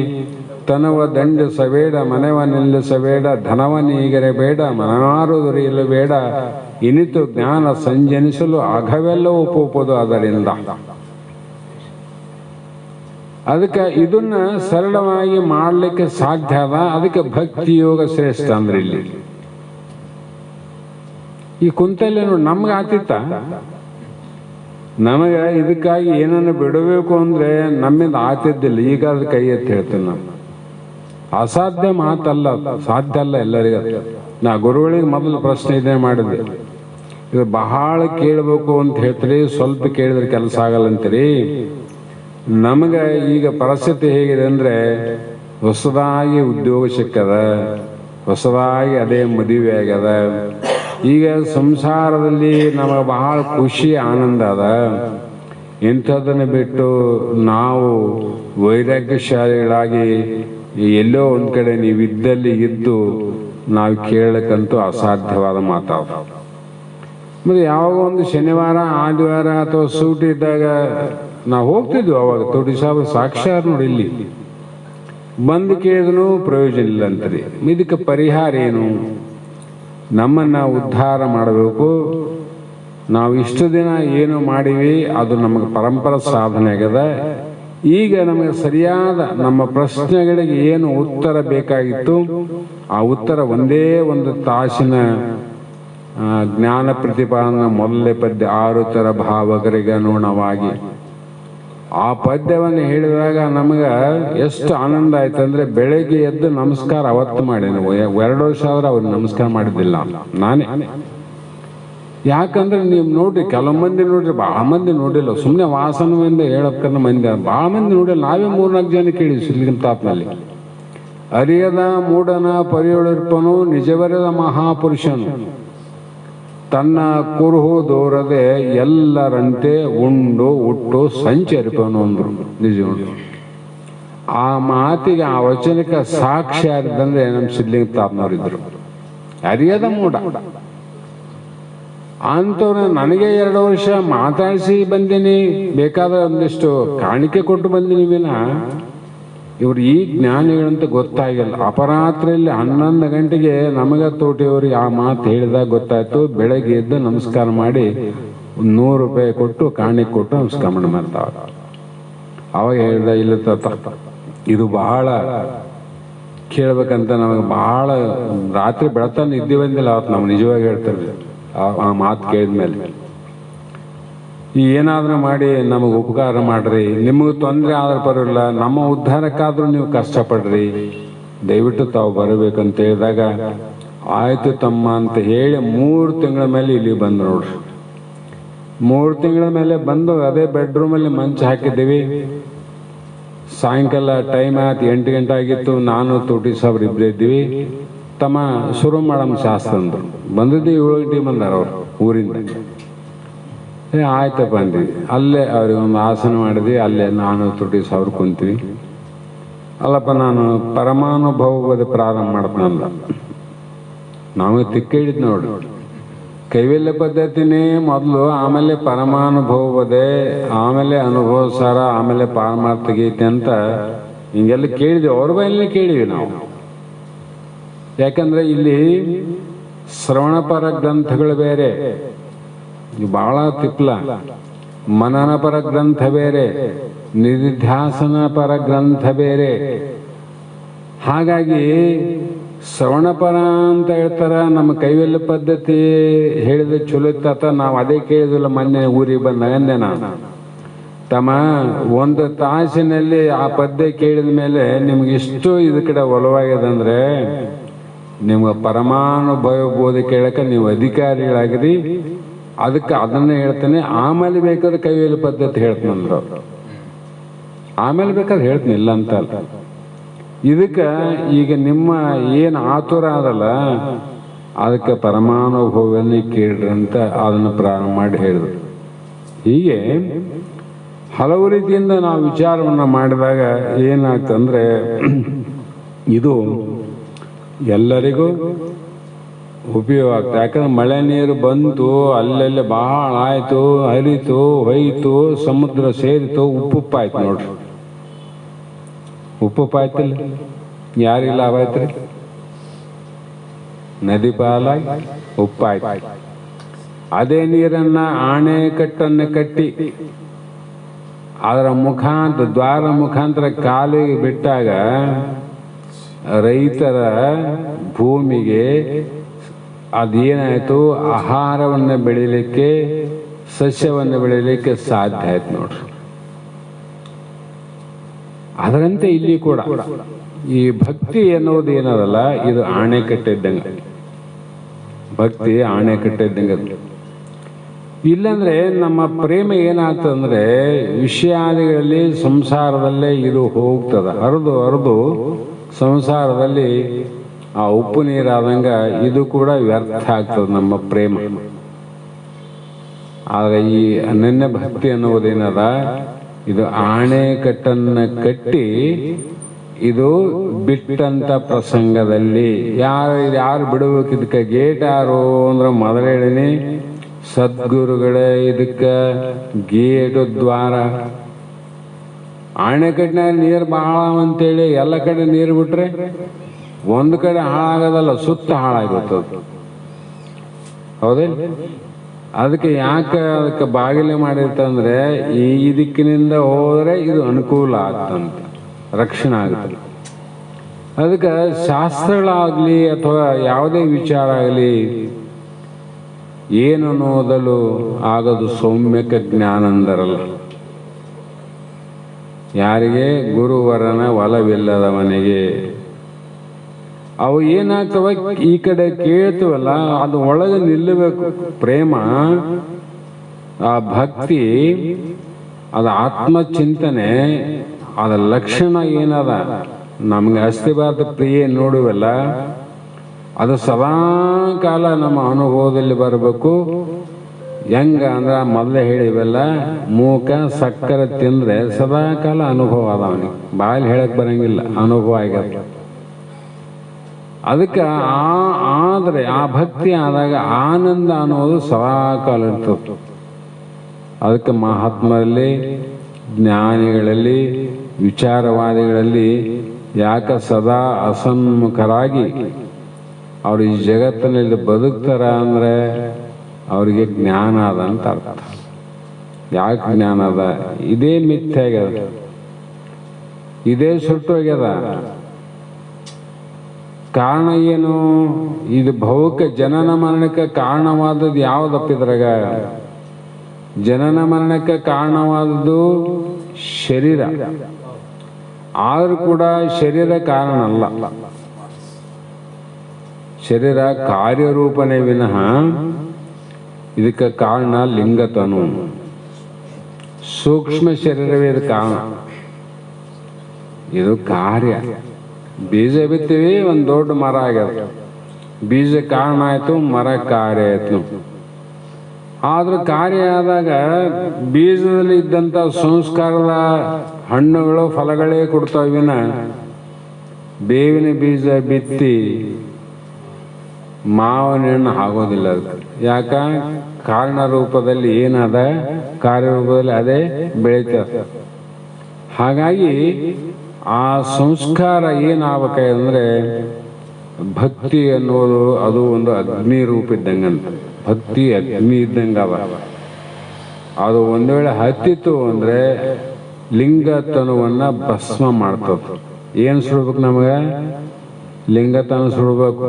ತನವ ದಂಡಿಸಬೇಡ, ಮನವ ನಿಲ್ಲಿಸಬೇಡ, ಧನವ ನೀಗರಬೇಡ, ಮನಮಾರುದುರಿಯಲಬೇಡ, ಇನಿತು ಜ್ಞಾನ ಸಂಜನಿಸಲು ಅಘವೆಲ್ಲ ಒಪ್ಪುವುದು ಅದರಿಂದ. ಅದಕ್ಕೆ ಇದನ್ನ ಸರಳವಾಗಿ ಮಾಡಲಿಕ್ಕೆ ಸಾಧ್ಯ ಅದ. ಅದಕ್ಕೆ ಭಕ್ತಿ ಯೋಗ ಶ್ರೇಷ್ಠ ಅಂದ್ರೆ ಇಲ್ಲಿ ಈ ಕುಂತಲ್ಲಿ ನೋಡಿ ನಮ್ಗೆ ಆತಿತ್ತ. ನಮಗೆ ಇದಕ್ಕಾಗಿ ಏನನ್ನು ಬಿಡಬೇಕು ಅಂದ್ರೆ ನಮ್ಮಿಂದ ಆತಿದ್ದಿಲ್ಲ. ಈಗ ಅದು ಕೈ ಎತ್ತಿ ಹೇಳ್ತೀನಿ ನಾನು. ಅಸಾಧ್ಯ ಮಾತಲ್ಲ, ಸಾಧ್ಯ ಅಲ್ಲ ಎಲ್ಲರಿಗೂ. ನಾ ಗುರುಗಳಿಗೆ ಮೊದಲು ಪ್ರಶ್ನೆ ಇದೇ ಮಾಡಿದೆ, ಇದು ಬಹಳ ಕೇಳಬೇಕು ಅಂತ ಹೇಳ್ತೀರಿ, ಸ್ವಲ್ಪ ಕೇಳಿದ್ರೆ ಕೆಲಸ ಆಗಲ್ಲ ಅಂತೀರಿ. ನಮಗೆ ಈಗ ಪರಿಸ್ಥಿತಿ ಹೇಗಿದೆ ಅಂದ್ರೆ, ಹೊಸದಾಗಿ ಉದ್ಯೋಗ ಸಿಕ್ಕದ, ಹೊಸದಾಗಿ ಅದೇ ಮದುವೆ ಆಗ್ಯದ. ಈಗ ಸಂಸಾರದಲ್ಲಿ ನಮಗೆ ಬಹಳ ಖುಷಿ ಆನಂದ ಅದ. ಇಂಥದನ್ನು ಬಿಟ್ಟು ನಾವು ವೈರಾಗ್ಯಶಾಲಿಗಳಾಗಿ ಎಲ್ಲೋ ಒಂದ್ ಕಡೆ ನೀವಿದ್ದಲ್ಲಿ ಇದ್ದು ನಾವು ಕೇಳಕ್ಕಂತೂ ಅಸಾಧ್ಯವಾದ ಮಾತಾಡ. ಮತ್ತೆ ಯಾವಾಗ ಒಂದು ಶನಿವಾರ, ಆದಿವಾರ ಅಥವಾ ಸೂಟಿ ಇದ್ದಾಗ ನಾವು ಹೋಗ್ತಿದ್ವಿ. ಅವಾಗ ತೋಟಿ ಸಾಹೇಬ್ ಸಾಕ್ಷಾತ್ ನೋಡಿ ಇಲ್ಲಿ ಬಂದು ಕೇಳಿದ್ರು ಪ್ರಯೋಜನ ಇಲ್ಲ ಅಂತಾರೆ. ಇದಕ್ಕೆ ಪರಿಹಾರ ಏನು? ನಮ್ಮನ್ನ ಉದ್ಧಾರ ಮಾಡಬೇಕು. ನಾವು ಇಷ್ಟು ದಿನ ಏನು ಮಾಡಿವಿ ಅದು ನಮಗೆ ಪರಂಪರ ಸಾಧನೆ ಆಗ್ಯದ. ಈಗ ನಮಗೆ ಸರಿಯಾದ ನಮ್ಮ ಪ್ರಶ್ನೆಗಳಿಗೆ ಏನು ಉತ್ತರ ಬೇಕಾಗಿತ್ತು ಆ ಉತ್ತರ ಒಂದೇ ಒಂದು ತಾಸಿನ ಜ್ಞಾನ ಪ್ರತಿಪಾದನ ಮೊದಲನೇ ಪದ್ಯ 6 ಥರ ಭಾವಕರಿಗೆ ಅನುಗುಣವಾಗಿ ಆ ಪದ್ಯವನ್ನು ಹೇಳಿದಾಗ ನಮಗೆ ಎಷ್ಟು ಆನಂದ ಆಯ್ತಂದ್ರೆ, ಬೆಳಗ್ಗೆ ಎದ್ದು ನಮಸ್ಕಾರ ಅವತ್ತು ಮಾಡಿ. 2 ವರ್ಷ ಆದ್ರೆ ಅವ್ರಿಗೆ ನಮಸ್ಕಾರ ಮಾಡಿದ್ದಿಲ್ಲ ನಾನೇ. ಯಾಕಂದ್ರೆ ನೀವು ನೋಡ್ರಿ, ಕೆಲವು ಮಂದಿ ನೋಡ್ರಿ, ಬಹಳ ಮಂದಿ ನೋಡಿಲ್ಲ. ಸುಮ್ಮನೆ ವಾಸನದಿಂದ ಹೇಳಕ್ಕನ್ನ ಮಂದಿ ಬಹಳ ಮಂದಿ ನೋಡಿಲ್ಲ. ನಾವೇ 3-4 ಜನ ಕೇಳಿದ್ವಿ ಸಿದ್ಲಿಂತಾತ್ನಲ್ಲಿ. ಅರಿಯದ ಮೂಢನ ಪರಿಯೊಳಿರ್ಪನು ನಿಜವರದ ಮಹಾಪುರುಷನು, ತನ್ನ ಕುರುಹು ದೋರದೆ ಎಲ್ಲರಂತೆ ಉಂಡು ಉಟ್ಟು ಸಂಚರಿಪನು ಅಂದ್ರು. ನಿಜ. ಆ ಮಾತಿಗೆ, ಆ ವಚನಕ್ಕೆ ಸಾಕ್ಷಿ ಆಗಿದ್ದಂದ್ರೆ ನಮ್ಮ ಸಿದ್ಲಿಂತಾತ್ನವರಿದ್ರು. ಅರಿಯದ ಮೂಢ ಅಂತವ್ರ ನನಗೆ 2 ವರ್ಷ ಮಾತಾಡಿಸಿ ಬಂದೀನಿ, ಬೇಕಾದ ಒಂದಿಷ್ಟು ಕಾಣಿಕೆ ಕೊಟ್ಟು ಬಂದೀನಿ ವಿನ ಇವ್ರು ಈ ಜ್ಞಾನಿಗಳಂತ ಗೊತ್ತಾಗಿಲ್ಲ. ಅಪರಾತ್ರಿಯಲ್ಲಿ 11 ಗಂಟೆಗೆ ನಮಗ ತೋಟಿಯವ್ರಿಗೆ ಆ ಮಾತು ಹೇಳಿದಾಗ ಗೊತ್ತಾಯ್ತು. ಬೆಳಗ್ಗೆ ಎದ್ದು ನಮಸ್ಕಾರ ಮಾಡಿ 100 ರೂಪಾಯಿ ಕೊಟ್ಟು ಕಾಣಿಕೆ ಕೊಟ್ಟು ನಮಸ್ಕಾರ ಮಾಡ್ತಾವ. ಅವಾಗ ಹೇಳ್ದ, ಇಲ್ಲ ಇದು ಬಹಳ ಕೇಳ್ಬೇಕಂತ ನಮಗೆ ಬಹಳ ರಾತ್ರಿ ಬೆಳತಾನೆ ಇದ್ದೀವಂದಿಲ್ಲ. ಅವತ್ತು ನಾವು ನಿಜವಾಗಿ ಹೇಳ್ತೇವೆ. ಆ ಮಾತು ಕೇಳಿದ್ಮೇಲೆ. ಏನಾದರೂ ಮಾಡಿ ನಮಗೆ ಉಪಕಾರ ಮಾಡ್ರಿ, ನಿಮಗೆ ತೊಂದರೆ ಆದ್ರೆ ಪರವಾಗಿಲ್ಲ, ನಮ್ಮ ಉದ್ಧಾರಕ್ಕಾದ್ರೂ ನೀವು ಕಷ್ಟಪಡ್ರಿ, ದಯವಿಟ್ಟು ತಾವು ಬರಬೇಕಂತ ಹೇಳಿದಾಗ ಆಯ್ತು ತಮ್ಮ ಅಂತ ಹೇಳಿ 3 ತಿಂಗಳ ಮೇಲೆ ಇಲ್ಲಿ ಬಂದು ನೋಡ್ರಿ. 3 ತಿಂಗಳ ಮೇಲೆ ಬಂದು ಅದೇ ಬೆಡ್ರೂಮಲ್ಲಿ ಮಂಚ ಹಾಕಿದ್ದೀವಿ. ಸಾಯಂಕಾಲ ಟೈಮ್ ಆಯ್ತು, 8 ಗಂಟೆ ಆಗಿತ್ತು. ನಾನು ತೋಟಿ ಸಾಬ್ರು ಇಬ್ಬರೇ ಇದ್ದೀವಿ. ತಮ್ಮ ಶುರು ಮಾಡಮ್ಮ ಶಾಸ್ತ್ರ ಅಂದರು. ಬಂದಿದ್ದು 7 ಗಂಟೆಗೆ ಬಂದಾರ ಅವ್ರು ಊರಿಂದ. ಆಯ್ತಪ್ಪ ಅಂದ್ವಿ. ಅಲ್ಲೇ ಅವ್ರಿಗೆ ಒಂದು ಆಸನ ಮಾಡಿದ್ವಿ. ಅಲ್ಲೇ ನಾನು ತೋಟಿ ಸಾಬ್ರು ಕುಂತೀವಿ. ಅಲ್ಲಪ್ಪ ನಾನು ಪರಮಾನುಭವದ ಪ್ರಾರಂಭ ಮಾಡ್ತಾನಲ್ಲ. ನಾವು ತಿಕ್ಕ ಹಿಡಿದ್ ನೋಡ್ರಿ, ಕೈವಲ್ಯ ಪದ್ಧತಿನೇ ಮೊದಲು, ಆಮೇಲೆ ಪರಮಾನುಭವದೆ, ಆಮೇಲೆ ಅನುಭವ ಸಾರ, ಆಮೇಲೆ ಪಾರಮಾರ್ಥ ಗೀತೆ ಅಂತ ಹಿಂಗೆಲ್ಲ ಕೇಳಿದ್ವಿ. ಅವ್ರ ಬಾಯಲ್ಲಿ ಕೇಳಿವಿ ನಾವು. ಯಾಕಂದ್ರೆ ಇಲ್ಲಿ ಶ್ರವಣಪರ ಗ್ರಂಥಗಳು ಬೇರೆ, ಬಹಳ ತಿಪ್ಲ. ಮನನಪರ ಗ್ರಂಥ ಬೇರೆ, ನಿಧಿಧ್ಯಾಸನ ಪರ ಗ್ರಂಥ ಬೇರೆ. ಹಾಗಾಗಿ ಶ್ರವಣಪರ ಅಂತ ಹೇಳ್ತಾರ. ನಮ್ಮ ಕೈವಲ್ಯ ಪದ್ಧತಿ ಹೇಳಿದ ಚಲೋ ಇತ್ತ, ನಾವು ಅದೇ ಕೇಳಿದಿಲ್ಲ. ಮೊನ್ನೆ ಊರಿಗೆ ಬಂದಾಗಂದೆ ನಾನು, ತಮ್ಮ 1 ತಾಸಿನಲ್ಲಿ ಆ ಪದ್ಯ ಕೇಳಿದ ಮೇಲೆ ನಿಮ್ಗೆ ಇಷ್ಟು ಇದ್ರ ಕಡೆ ಒಲವಾಗ್ಯದಂದ್ರೆ ನಿಮ್ಗೆ ಪರಮಾನುಭವ ಬೋಧೆ ಕೇಳಕ್ಕೆ ನೀವು ಅಧಿಕಾರಿಗಳಾಗಿರಿ. ಅದಕ್ಕೆ ಅದನ್ನ ಹೇಳ್ತೇನೆ, ಆಮೇಲೆ ಬೇಕಾದ್ರೆ ಕೈವಲ್ಯ ಪದ್ಧತಿ ಹೇಳ್ತಂದ್ರು. ಆಮೇಲೆ ಬೇಕಾದ್ರೆ ಹೇಳ್ತೀನಿ, ಇಲ್ಲ ಅಂತ ಅಲ್ಲ. ಇದಕ್ಕೆ ಈಗ ನಿಮ್ಮ ಏನು ಆತುರ ಅದಲ್ಲ, ಅದಕ್ಕೆ ಪರಮಾನುಭವನ್ನೇ ಕೇಳ್ರಿ ಅಂತ ಅದನ್ನು ಪ್ರಾರಂಭ ಮಾಡಿ ಹೇಳಿದ್ರು. ಹೀಗೆ ಹಲವು ರೀತಿಯಿಂದ ನಾವು ವಿಚಾರವನ್ನು ಮಾಡಿದಾಗ ಏನಾಗ್ತಂದ್ರೆ, ಇದು ಎಲ್ಲರಿಗೂ ಉಪಯೋಗ ಆಗ್ತದೆ. ಯಾಕಂದ್ರೆ ಮಳೆ ನೀರು ಬಂತು, ಅಲ್ಲೆಲ್ಲ ಬಹಳ ಆಯ್ತು, ಹರಿತು, ಹೊಯ್ತು, ಸಮುದ್ರ ಸೇರಿತು, ಉಪ್ಪುಪ್ಪಾಯ್ತು ನೋಡ್ರಿ. ಉಪ್ಪುಪ್ಪಾಯ್ತಿಲ್ಲ, ಯಾರಿಗೆ ಲಾಭ ಆಯ್ತ್ರಿ? ನದಿ ಪಾಲಾಗಿ ಉಪ್ಪಾಯ್ತು. ಅದೇ ನೀರನ್ನ ಆಣೆಕಟ್ಟನ್ನು ಕಟ್ಟಿ ಅದರ ಮುಖಾಂತರ, ದ್ವಾರ ಮುಖಾಂತರ ಕಾಲಿಗೆ ಬಿಟ್ಟಾಗ ರೈತರ ಭೂಮಿಗೆ ಅದೇನಾಯ್ತು, ಆಹಾರವನ್ನು ಬೆಳಿಲಿಕ್ಕೆ, ಸಸ್ಯವನ್ನು ಬೆಳಿಲಿಕ್ಕೆ ಸಾಧ್ಯ ಆಯ್ತು ನೋಡ್ರಿ. ಅದರಂತೆ ಇಲ್ಲಿ ಕೂಡ ಈ ಭಕ್ತಿ ಎನ್ನುವುದು ಏನದಲ್ಲ, ಇದು ಆಣೆಕಟ್ಟಿದ್ದಂಗೆ. ಭಕ್ತಿ ಆಣೆಕಟ್ಟಿದ್ದಂಗೆ. ಇಲ್ಲಂದ್ರೆ ನಮ್ಮ ಪ್ರೇಮ ಏನಾಗ್ತದಂದ್ರೆ ವಿಷಯಾದಿಗಳಲ್ಲಿ, ಸಂಸಾರದಲ್ಲೇ ಇದು ಹೋಗ್ತದ. ಹರಿದು ಸಂಸಾರದಲ್ಲಿ ಆ ಉಪ್ಪು ನೀರಾದಂಗ ಇದು ಕೂಡ ವ್ಯರ್ಥ ಆಗ್ತದೆ ನಮ್ಮ ಪ್ರೇಮ. ಆದ್ರೆ ಈ ಅನನ್ಯ ಭಕ್ತಿ ಅನ್ನುವುದೇನದ, ಇದು ಆಣೆಕಟ್ಟನ್ನ ಕಟ್ಟಿ ಇದು ಬಿಟ್ಟಂತ ಪ್ರಸಂಗದಲ್ಲಿ ಯಾರು ಬಿಡಬೇಕು, ಇದಕ್ಕೆ ಗೇಟ್ ಯಾರು ಅಂದ್ರೆ ಮೊದಲು ಹೇಳಿನಿ, ಸದ್ಗುರುಗಳೇ ಇದಕ್ಕೆ ಗೇಟು, ದ್ವಾರ. ಆಣೆಕಟ್ಟಿನಾಗ ನೀರು ಬಹಳ ಅಂತೇಳಿ ಎಲ್ಲ ಕಡೆ ನೀರು ಬಿಟ್ರೆ ಒಂದು ಕಡೆ ಹಾಳಾಗೋದಲ್ಲ, ಸುತ್ತ ಹಾಳಾಗಿರ್ತದೆ. ಹೌದೇ? ಅದಕ್ಕೆ ಯಾಕೆ ಅದಕ್ಕೆ ಬಾಗಿಲೆ ಮಾಡಿರ್ತಂದ್ರೆ ಈ ದಿಕ್ಕಿನಿಂದ ಹೋದ್ರೆ ಇದು ಅನುಕೂಲ ಆಗ್ತಂತ, ರಕ್ಷಣೆ ಆಗುತ್ತೆ. ಅದಕ್ಕೆ ಶಾಸ್ತ್ರಗಳಾಗ್ಲಿ ಅಥವಾ ಯಾವುದೇ ವಿಚಾರ ಆಗಲಿ ಏನು ಅನ್ನೋದಲು ಆಗೋದು ಸೌಮ್ಯಕ ಜ್ಞಾನ ಅಂದರಲ್ಲ. ಯಾರಿಗೆ ಗುರುವರನ ಒಲವಿಲ್ಲದವನಿಗೆ ಅವು ಏನಾಗ್ತವ, ಈ ಕಡೆ ಕೇಳ್ತೀವಲ್ಲ ಅದು ಒಳಗೆ ನಿಲ್ಲಬೇಕು. ಪ್ರೇಮ, ಆ ಭಕ್ತಿ, ಅದ ಆತ್ಮಚಿಂತನೆ, ಅದ ಲಕ್ಷಣ ಏನದ, ನಮ್ಗೆ ಅಸ್ಥಿವಾದ ಪ್ರಿಯೆ ನೋಡುವಲ್ಲ, ಅದು ಸದಾ ಕಾಲ ನಮ್ಮ ಅನುಭವದಲ್ಲಿ ಬರಬೇಕು. ಹೆಂಗ ಅಂದ್ರೆ ಮೊದಲೇ ಹೇಳಿವೆಲ್ಲ, ಮೂಕ ಸಕ್ಕರೆ ತಿಂದ್ರೆ ಸದಾ ಕಾಲ ಅನುಭವ ಅದ ಅವನಿಗೆ, ಬಾಯಲ್ಲಿ ಹೇಳಕ್ ಬರಂಗಿಲ್ಲ, ಅನುಭವ ಆಗ್ಯದ. ಅದಕ್ಕೆ ಆದ್ರೆ ಆ ಭಕ್ತಿ ಆದಾಗ ಆನಂದ ಅನ್ನೋದು ಸದಾ ಕಾಲ ಇರ್ತದೆ. ಅದಕ್ಕೆ ಮಹಾತ್ಮರಲ್ಲಿ, ಜ್ಞಾನಿಗಳಲ್ಲಿ, ವಿಚಾರವಾದಿಗಳಲ್ಲಿ ಯಾಕೆ ಸದಾ ಅಸನ್ಮುಖರಾಗಿ ಅವ್ರು ಈ ಜಗತ್ತಿನಲ್ಲಿ ಬದುಕ್ತಾರ ಅಂದ್ರೆ ಅವರಿಗೆ ಜ್ಞಾನ ಅದ ಅಂತ ಅರ್ಥ. ಯಾಕೆ ಜ್ಞಾನ ಅದ? ಇದೇ ಮಿಥ್ಯೆ ಆಗ್ಯದ, ಇದೇ ಸುಟ್ಟು ಹೋಗ್ಯದ. ಕಾರಣ ಏನು? ಇದು ಭೌಕ ಜನನ ಮರಣಕ್ಕೆ ಕಾರಣವಾದದ್ದು ಯಾವುದಪ್ಪ ಇದ್ರಾಗ? ಜನನ ಮರಣಕ್ಕೆ ಕಾರಣವಾದದ್ದು ಶರೀರ. ಆದರೂ ಕೂಡ ಶರೀರ ಕಾರಣ ಅಲ್ಲ. ಶರೀರ ಕಾರ್ಯರೂಪನೇ ವಿನಃ ಇದಕ್ಕೆ ಕಾರಣ ಲಿಂಗತನು. ಸೂಕ್ಷ್ಮ ಶರೀರವೇ ಇದು ಕಾರಣ. ಇದು ಕಾರ್ಯ. ಬೀಜ ಬಿತ್ತೀವಿ, ಒಂದು ದೊಡ್ಡ ಮರ ಆಗ್ಯದ. ಬೀಜ ಕಾರಣ ಆಯ್ತು, ಮರ ಕಾರ್ಯ ಆಯ್ತು. ಆದ್ರೆ ಕಾರ್ಯ ಆದಾಗ ಬೀಜದಲ್ಲಿ ಇದ್ದಂಥ ಸಂಸ್ಕಾರದ ಹಣ್ಣುಗಳು ಫಲಗಳೇ ಕೊಡ್ತಾವಿನ ಬೇವಿನ ಬೀಜ ಬಿತ್ತಿ ಮಾವಿನ ಹಣ್ಣು ಆಗೋದಿಲ್ಲ. ಅದಕ್ಕೆ ಯಾಕ? ಕಾರಣ ರೂಪದಲ್ಲಿ ಏನದ, ಕಾರ್ಯರೂಪದಲ್ಲಿ ಅದೇ ಬೆಳೀತದೆ. ಹಾಗಾಗಿ ಆ ಸಂಸ್ಕಾರ ಏನಾಗಬೇಕಂದ್ರೆ ಭಕ್ತಿ ಅನ್ನೋದು ಅದು ಒಂದು ಅಗ್ನಿ ರೂಪ ಇದ್ದಂಗಂತ. ಭಕ್ತಿ ಅಗ್ನಿ ಇದ್ದಂಗವ. ಅದು ಒಂದು ವೇಳೆ ಹತ್ತಿತ್ತು ಅಂದ್ರೆ ಲಿಂಗತನವನ್ನ ಭಸ್ಮ ಮಾಡ್ತದ. ಏನು ಸುಡ್ಬೇಕು ನಮಗೆ? ಲಿಂಗತನ ಸುಡ್ಬೇಕು.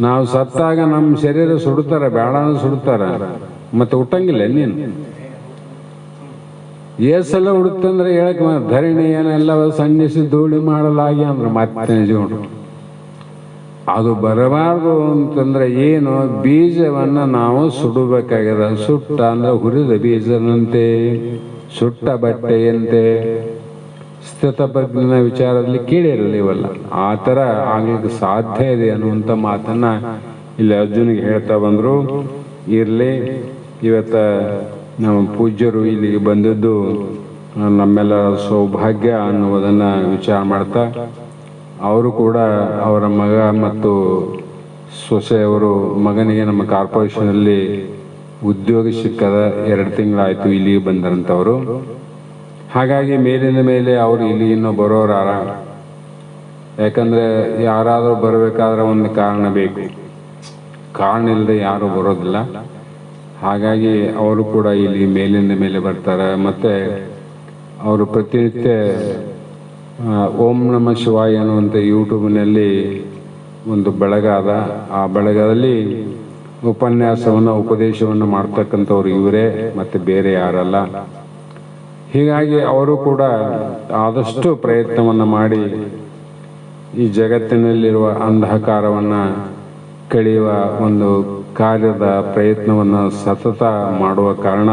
ನಾವು ಸತ್ತಾಗ ನಮ್ಮ ಶರೀರ ಸುಡ್ತಾರ, ಬೇಡನ ಸುಡ್ತಾರ, ಮತ್ತೆ ಹುಟ್ಟಂಗಿಲ್ಲ. ನೀನು ಏಸೆಲ್ಲ ಹುಡುತ್ತಂದ್ರೆ ಹೇಳಕ್ ಧರಣಿ ಏನೆಲ್ಲ ಸನ್ನಿಸಿ ಧೂಳಿ ಮಾಡಲಾಗಿ ಅಂದ್ರೆ ಮತ್ತೆ ಜೀವನ ಅದು ಬರಬಾರ್ದು ಅಂತಂದ್ರೆ ಏನು? ಬೀಜವನ್ನ ನಾವು ಸುಡಬೇಕಾಗ್ಯದ. ಸುಟ್ಟ ಅಂದ್ರೆ ಹುರಿದ ಬೀಜದಂತೆ, ಸುಟ್ಟ ಬಟ್ಟೆಯಂತೆ. ಸ್ಥಿತಪ್ರಜ್ಞನ ವಿಚಾರದಲ್ಲಿ ಕೇಳಿರಲ್ಲ ಇವೆಲ್ಲ. ಆ ಥರ ಆಗ್ಲಿಕ್ಕೆ ಸಾಧ್ಯ ಇದೆ ಅನ್ನುವಂಥ ಮಾತನ್ನ ಇಲ್ಲಿ ಅರ್ಜುನಿಗೆ ಹೇಳ್ತಾ ಬಂದ್ರು. ಇರಲಿ, ಇವತ್ತ ನಮ್ಮ ಪೂಜ್ಯರು ಇಲ್ಲಿಗೆ ಬಂದದ್ದು ನಮ್ಮೆಲ್ಲರ ಸೌಭಾಗ್ಯ ಅನ್ನುವುದನ್ನ ವಿಚಾರ ಮಾಡ್ತಾ, ಅವರು ಕೂಡ ಅವರ ಮಗ ಮತ್ತು ಸೊಸೆಯವರು, ಮಗನಿಗೆ ನಮ್ಮ ಕಾರ್ಪೊರೇಷನಲ್ಲಿ ಉದ್ಯೋಗ ಸಿಕ್ಕದ 2 ತಿಂಗಳಾಯ್ತು ಇಲ್ಲಿಗೆ ಬಂದರಂಥವರು. ಹಾಗಾಗಿ ಮೇಲಿನ ಮೇಲೆ ಅವರು ಇಲ್ಲಿ ಇನ್ನೂ ಬರೋರಾರ. ಯಾಕಂದ್ರೆ ಯಾರಾದರೂ ಬರಬೇಕಾದ್ರೆ ಒಂದು ಕಾರಣ ಬೇಕು. ಕಾರಣ ಇಲ್ಲದೆ ಯಾರು ಬರೋದಿಲ್ಲ. ಹಾಗಾಗಿ ಅವರು ಕೂಡ ಇಲ್ಲಿ ಮೇಲಿಂದ ಮೇಲೆ ಬರ್ತಾರೆ. ಮತ್ತೆ ಅವರು ಪ್ರತಿನಿತ್ಯ ಓಂ ನಮ ಶಿವಾಯ ಅನ್ನುವಂಥ ಯೂಟ್ಯೂಬ್ನಲ್ಲಿ ಒಂದು ಬೆಳಗಾದ. ಆ ಬೆಳಗಾದಲ್ಲಿ ಉಪನ್ಯಾಸವನ್ನು, ಉಪದೇಶವನ್ನು ಮಾಡ್ತಕ್ಕಂಥವ್ರು ಇವರೇ, ಮತ್ತೆ ಬೇರೆ ಯಾರಲ್ಲ. ಹೀಗಾಗಿ ಅವರು ಕೂಡ ಆದಷ್ಟು ಪ್ರಯತ್ನವನ್ನು ಮಾಡಿ ಈ ಜಗತ್ತಿನಲ್ಲಿರುವ ಅಂಧಕಾರವನ್ನು ಕಳೆಯುವ ಒಂದು ಕಾರ್ಯದ ಪ್ರಯತ್ನವನ್ನು ಸತತ ಮಾಡುವ ಕಾರಣ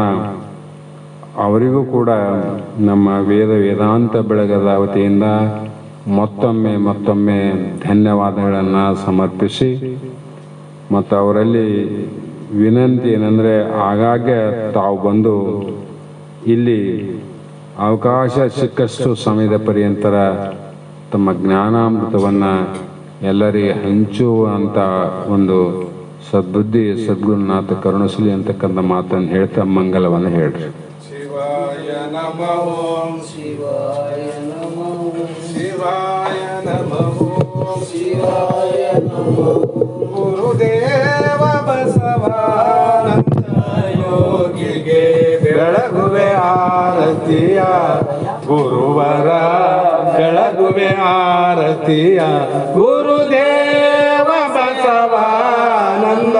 ಅವರಿಗೂ ಕೂಡ ನಮ್ಮ ವೇದಾಂತ ಬೆಳಗದ ವತಿಯಿಂದ ಮತ್ತೊಮ್ಮೆ ಧನ್ಯವಾದಗಳನ್ನು ಸಮರ್ಪಿಸಿ, ಮತ್ತು ಅವರಲ್ಲಿ ವಿನಂತಿ ಏನಂದರೆ ಆಗಾಗ್ಗೆ ತಾವು ಬಂದು ಇಲ್ಲಿ ಅವಕಾಶ ಸಿಕ್ಕಷ್ಟು ಸಮಯದ ಪರ್ಯಂತರ ತಮ್ಮ ಜ್ಞಾನಾಮೃತವನ್ನು ಎಲ್ಲರಿಗೆ ಹಂಚುವಂಥ ಒಂದು ಸದ್ಬುದ್ಧಿ ಸದ್ಗುರುನಾಥ ಕರುಣಿಸಲಿ ಅಂತಕ್ಕಂಥ ಮಾತನ್ನು ಹೇಳ್ತಾ ಮಂಗಲವನ್ನು ಹೇಳ್ರಿ. ಶಿವಾಯ ನಮಃ ಓಂ ಶಿವಾಯ ನಮಃ ಶಿವಾಯ ನಮಃ ಓಂ ಶಿವಾಯ ನಮಃ ಗುರುದೇವ ಬಸವಾನಂದ ಯೋಗಿಗೆ ಬೆಳಗುವೆ ಆರತಿಯ, ಗುರುವರ ಬೆಳಗುವೆ ಆರತಿಯ. ಗುರುದೇವ ಬಸವಾನಂದ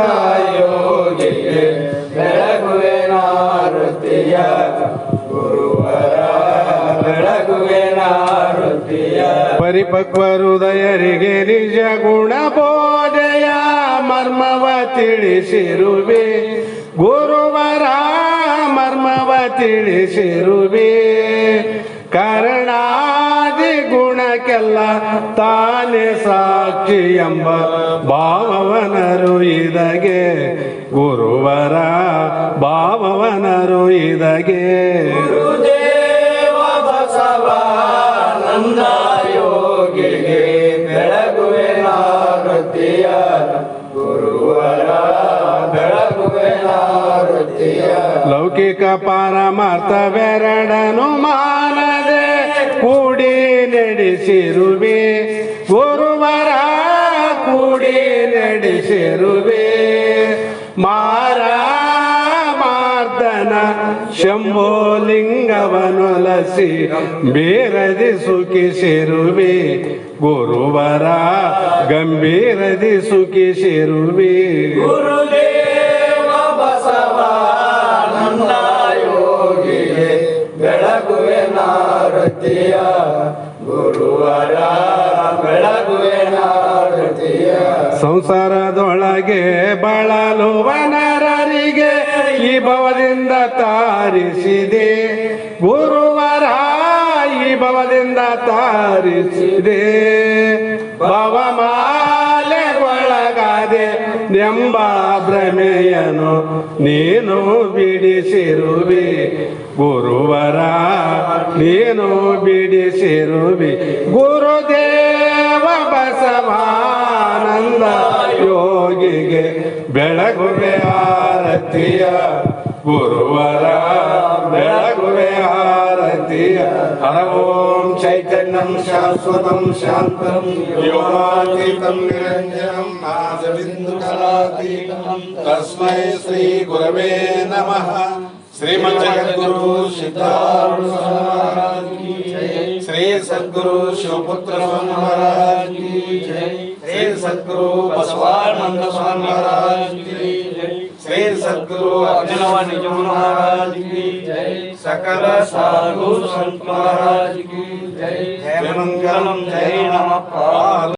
ಯೋಗಿಗೆ ಬೆಳಗುವೆ ಆರತಿಯ, ಗುರುವರ ಬೆಳಗುವೆ ಆರತಿಯ. ಪರಿಪಕ್ವ ಹೃದಯರಿಗೆ ನಿಜ ಗುಣ ಬೋಧೆಯ ಮರ್ಮವ ತಿಳಿಸಿರುವೆ, ಗುರುವರ ಮರ್ಮವ ತಿಳಿಸಿರುವೆ. ಕಾರಣಾದಿ ಗುಣಕ್ಕೆಲ್ಲ ತಾನೇ ಸಾಕ್ಷಿ ಎಂಬ ಭಾವವನರು ಇದಗೆ, ಗುರುವರ ಭಾವವನರು ಇದಗೆ. ಗುರುದೇವ ಬಸವಾನಂದ ಯೋಗಿಗೆ ಬೆಳಗುವೆ ಆರತಿಯ, ಗುರುವರ ಬೆಳಗುವೆ ಆರತಿಯ. ಲೌಕಿಕ ಪಾರಮಾರ್ಥವೆರಡನು ಮಾನದೆ ಕೂಡಿ ನಡೆಸಿರುವೆ, ಗುರುವರ ಕೂಡಿ ನಡೆಸಿರುವೆ. ಮಾರ್ದನ ಶಂಭೋ ಲಿಂಗವನೊಲಸಿ ಬೇರದಿ ಸುಖಿಸಿರುವೆ ಗುರುವರ ಗಂಭೀರದಿ ಸುಖಿಸಿರುವೆ ಗುರುದೇವ ಬಸವಾನಂದ ಯೋಗಿಗೆ ಬೆಳಗುವೆ ನಾರತಿಯ ಗುರುವರ ಬೆಳಗುವೆ ನಾರತಿಯ ಸಂಸಾರದೊಳಗೆ ಬಳಲುವ ನರರಿಗೆ ಈ ಭವದಿಂದ ತಾರಿಸಿದೆ ಗುರುವರ ಈ ಭವದಿಂದ ತಾರಿಸಿದೆ ಭವಮಾಲೆಗೊಳಗಾದೆ ಎಂಬ ಭ್ರಮೆಯನು ನೀನು ಬಿಡಿಸಿರುವೆ ಗುರುವರ ನೀನು ಬಿಡಿಸಿರುವೆ ಗುರುದೇವ ಬಸವಾನಂದ ಯೋಗಿಗೆ ಬೆಳಗುವೆ ಆರತಿಯ ಗುರುವರ ಬೆಳಗುವೆ ಆರತಿಯ ಹರ ಓಂ ಚೈತನ್ಯಂ ಶಾಶ್ವತಂ ಶಾಂತಂ ಯೋಗಾತೀತಂ ನಿರಂಜನಂ ನಾದಬಿಂದು ಕಲಾತೀತಂ ತಸ್ಮೈ ಶ್ರೀ ಗುರವೇ ನಮಃ ಶ್ರೀಮದ್ ಜಗದ್ಗುರು ಸಿದ್ಧಾರೂಢ ಮಹಾರಾಜ್ ಕಿ ಜೈ ಶ್ರೀ ಸದ್ಗುರು ಶಿವಪುತ್ರ ಸ್ವಾಮಿ ಮಹಾರಾಜ್ ಕಿ ಜೈ ಶ್ರೀ ಸದ್ಗುರು ಬಸವಾನಂದ ಸ್ವಾಮಿ ಮಹಾರಾಜ್ ಕಿ ಜೈ ಶ್ರೀ ಸದ್ಗುರು ಅಭಿನವ ನಿಜ ಮಹಾರಾಜ್ ಕಿ ಜೈ ಸಕಲ ಸಾಧು ಸಂತ ಮಹಾರಾಜ್ ಕಿ ಜೈ ಜಯ ಮಂಗಲಂ ಜೈ ನಮಃ